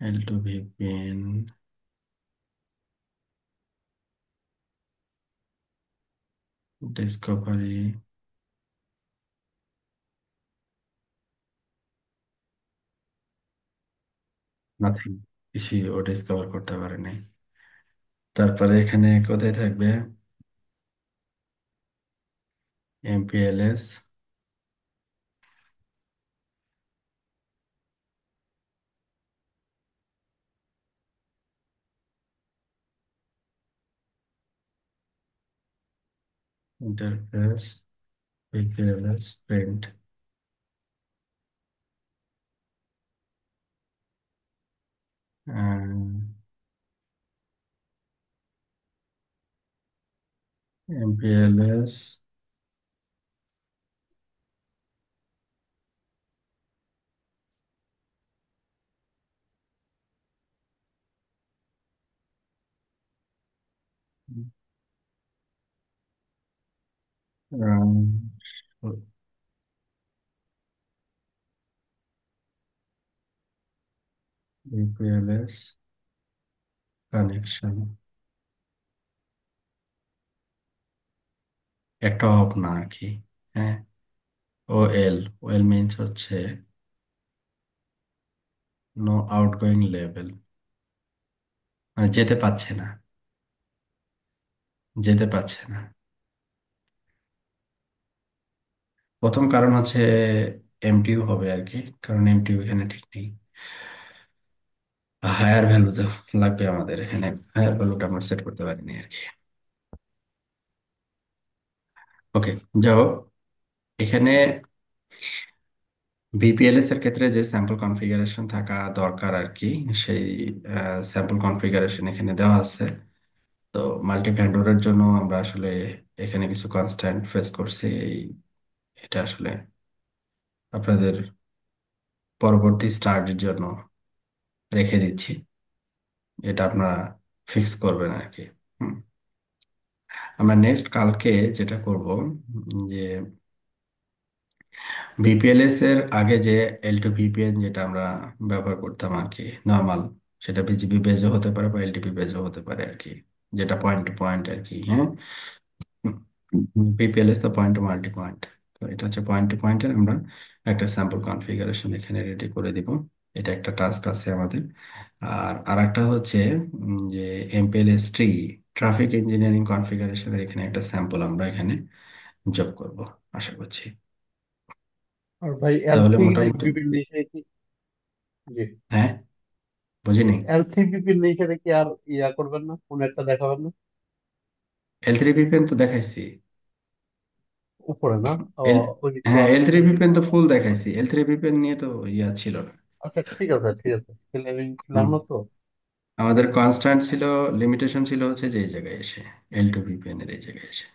L2 VPN, Discovery, nothing, কিছুই ও ডিসকভার করতে পারে নাই। তারপরে এখানে কোথায় থাকবে MPLS, interface, PPLS, print, MPLS, MPLS connection, একটা অফ না আর কি। হ্যাঁ, ওএল, ওএল মিনস হচ্ছে নো আউটগোয়িং লেভেল, মানে যেতে পারছে না, যেতে পারছে না। প্রথম কারণ হচ্ছে এমটিউ হবে আর কি, কারণ এমটিউ এখানে ঠিক নেই। হায়ার ভ্যালু তো লাগবে আমাদের এখানে, হায়ার ভ্যালুটা আমরা সেট করতে পারিনি আর কি। ওকে, যাও এখানে ভিপিএলএস এর ক্ষেত্রে যে স্যাম্পল কনফিগারেশন থাকা দরকার আর কি, সেই স্যাম্পল কনফিগারেশন এখানে দেওয়া আছে। তো মাল্টি ভেন্ডরের জন্য আমরা আসলে এখানে কিছু কনস্ট্যান্ট ফেস করছি। এটা আসলে আপনাদের পরবর্তী স্টার্টের জন্য রেখে দিচ্ছি, এটা আপনারা ফিক্স করবেন আর কি। হুম। আমরা নেক্সট কালকে যেটা করব, যে ভিপিএলএস এর আগে যে L2 ভিপিএন যেটা আমরা ব্যবহার করতাম আর কি নর্মাল, সেটা বিজিবি বেজও হতে পারে বা এলটিপি বেজও হতে পারে আর কি, যেটা পয়েন্ট টু পয়েন্ট আর কি। হ্যাঁ, ভিপিএলএস তো পয়েন্ট টু মাল্টি পয়েন্ট, তো এটা হচ্ছে পয়েন্ট টু পয়েন্টের আমরা একটা স্যাম্পল কনফিগারেশন এখানে রেডি করে দিব। এটা একটা টাস্ক আছে আমাদের। আর আরেকটা হচ্ছে যে এমপিএলএস ট্রি ট্রাফিক ইঞ্জিনিয়ারিং কনফিগারেশনের এখানে একটা স্যাম্পল আমরা এখানে যোগ করব আশা করছি। আর ভাই তাহলে এলসি মোটামুটি, বিপিন নিশে কি, জি, হ্যাঁ বুঝিনি। এলসি বিপিন নিশে কি আর ইয়া করবেন না, কোন একটা দেখাবেন না L3 ভিপিএন তো দেখাইছি। উপরে না? ও, এল ওই হ্যাঁ, ক্লাস। L3 ভিপিএন তো ফুল দেখাইছি, L3 ভিপিএন নিয়ে তো ইয়া ছিল না। আচ্ছা ঠিক আছে, ঠিক আছে, ক্লিয়ারিং ছিলাম হুম, না তো। আমাদের কনস্ট্যান্ট ছিল, লিমিটেশন ছিল হচ্ছে যে এই জায়গায় এসে L2 ভিপিএন এর এই জায়গায় এসে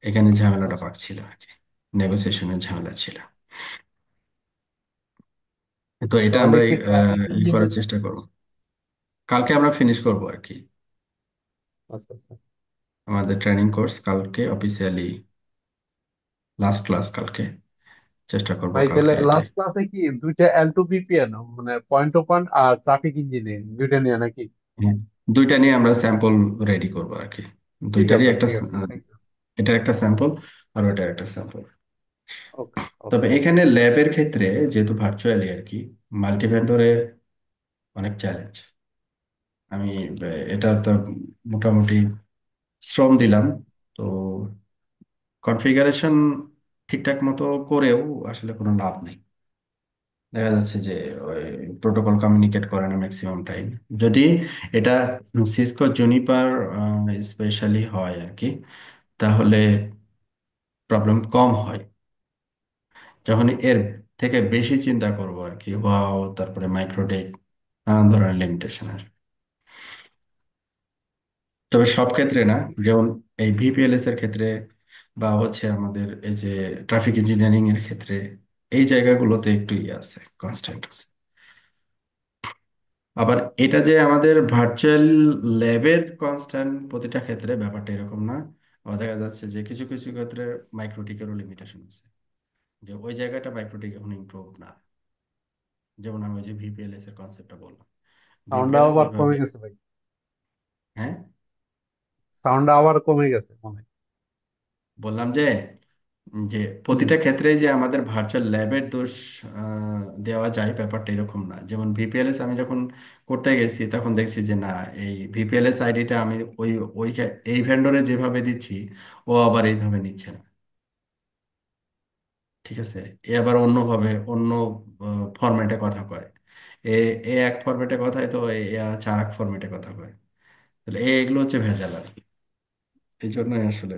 এখানে ঝামেলাটা আচ্ছা, পাচ্ছিল আর কি, নেগোসিয়েশনের ঝামেলা ছিল। তো এটা তাহলে আমরা কি ট্রাফিক করার ইঞ্জিনিয়ার? চেষ্টা করব, কালকে আমরা ফিনিশ করব আর কি। আচ্ছা আচ্ছা। আমাদের ট্রেনিং কোর্স কালকে অফিসিয়ালি লাস্ট ক্লাস কালকে, চেষ্টা করব ভাই তাহলে কালকে এটাই। লাস্ট ক্লাসে কি দুইটা এল টু বিপিএন, মানে পয়েন্ট টু পয়েন্ট আর ট্রাফিক ইঞ্জিনিয়ারিং দুইটা নিয়ে নাকি? হ্যাঁ, দুইটা নিয়ে আমরা স্যাম্পল রেডি করব আর কি, ঠিক দুইটারই আছে, একটা ঠিক আছে, থ্যাংক ইউ। এটা একটা স্যাম্পল আর ওটার একটা স্যাম্পল। ওকে তবে ওকে। এখানে ল্যাবের ক্ষেত্রে যেহেতু ভার্চুয়ালি আর কি, মাল্টি ভেন্ডরে অনেক চ্যালেঞ্জ। আমি এটা তো মোটামুটি শ্রম দিলাম, তো কনফিগারেশন ঠিকঠাক মতো করেও আসলে কোনো লাভ নেই। দেখা যাচ্ছে যে প্রোটোকল কমিউনিকেট করে না ম্যাক্সিমাম টাইম। যদি এটা সিসকো জুনিপার স্পেশালি হয় আর কি, তাহলে প্রবলেম কম হয়। যখন এর থেকে বেশি চিন্তা করবো আর কি, ওয়াও, তারপরে মাইক্রোটেক, নানান ধরনের লিমিটেশন আসবে। তবে সব ক্ষেত্রে না, যেমন এই ভিপিএলএস এর ক্ষেত্রে বা হচ্ছে আমাদের এই যে ট্রাফিক ইঞ্জিনিয়ারিং এর ক্ষেত্রে, এই জায়গাগুলোতে একটু ইয়ে আছে, কনস্ট্যান্ট আছে। আবার এটা যে আমাদের ভার্চুয়াল ল্যাবের কনস্ট্যান্ট প্রতিটা ক্ষেত্রে ব্যাপারটা এরকম না। আবার দেখা যাচ্ছে যে কিছু কিছু ক্ষেত্রে মাইক্রোটিকেরও লিমিটেশন আছে, যে ওই জায়গাটা মাইক্রোটিক এখন ইমপ্রুভ না। যেমন আমি ওই যে ভিপিএলএস এর কনসেপ্টটা বললাম, সাউন্ড ভিপিএলএস আবার ওইভাবে। কমে গেছে ভাই, হ্যাঁ, সাউন্ড আবার কমে গেছে মনে হয়। বললাম যে যে হুম। প্রতিটা ক্ষেত্রে যে আমাদের ভার্চুয়াল ল্যাবের দোষ দেওয়া যায় ব্যাপারটা এরকম না। যেমন ভিপিএলএস আমি যখন করতে গেছি তখন দেখছি যে না, এই ভিপিএলএস আইডিটা আমি ওই ওই এই ভেন্ডরে যেভাবে দিচ্ছি ও আবার এইভাবে নিচ্ছে না। ঠিক আছে, এ আবার অন্যভাবে অন্য ফরম্যাটে কথা কয়। এ এ এক ফরম্যাটে কথায় তো এ হচ্ছে আর এক ফরম্যাটে কথা কয়। তাহলে এগুলো হচ্ছে ভেজাল আর কি। এই জন্যই আসলে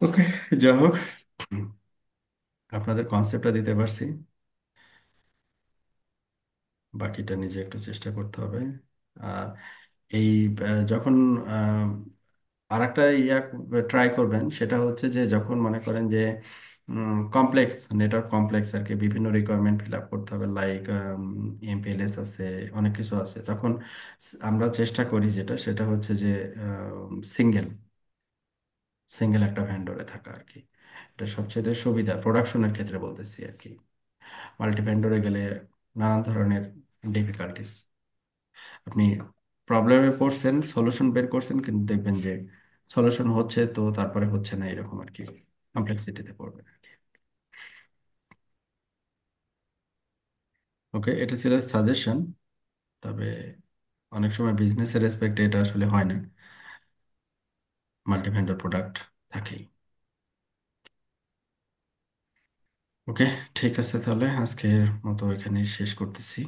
ওকে, যা হোক, আপনাদের কনসেপ্টটা দিতে পারছি, বাকিটা নিজে একটু চেষ্টা করতে হবে। আর এই যখন আর একটা ইয়া ট্রাই করবেন, সেটা হচ্ছে যে যখন মনে করেন যে কমপ্লেক্স নেটওয়ার্ক কমপ্লেক্স আর কি, বিভিন্ন রিকোয়ারমেন্ট ফিল আপ করতে হবে, লাইক এমপিএলএস আছে, অনেক কিছু আছে, তখন আমরা চেষ্টা করি যেটা, সেটা হচ্ছে যে সিঙ্গেল সিঙ্গেল একটা ভেন্ডরে থাকা আর কি। এটা সবচেয়ে সুবিধা প্রোডাকশনের ক্ষেত্রে বলতেছি আর কি। মাল্টি ভেন্ডরে গেলে নানান ধরনের ডিফিকাল্টিস, আপনি প্রবলেমে পড়ছেন, সলিউশন বের করছেন, কিন্তু দেখবেন যে সলিউশন হচ্ছে তো তারপরে হচ্ছে না, এরকম আর কি, কমপ্লেক্সিটিতে পড়বেন আর কি। ওকে, এটা ছিল সাজেশন। তবে অনেক সময় বিজনেসের রেসপেক্টে এটা আসলে হয় না, মাল্টি ভেন্ডর প্রোডাক্ট থাকেই। ওকে, ঠিক আছে, তাহলে আজকের মতো এখানে শেষ করতেছি।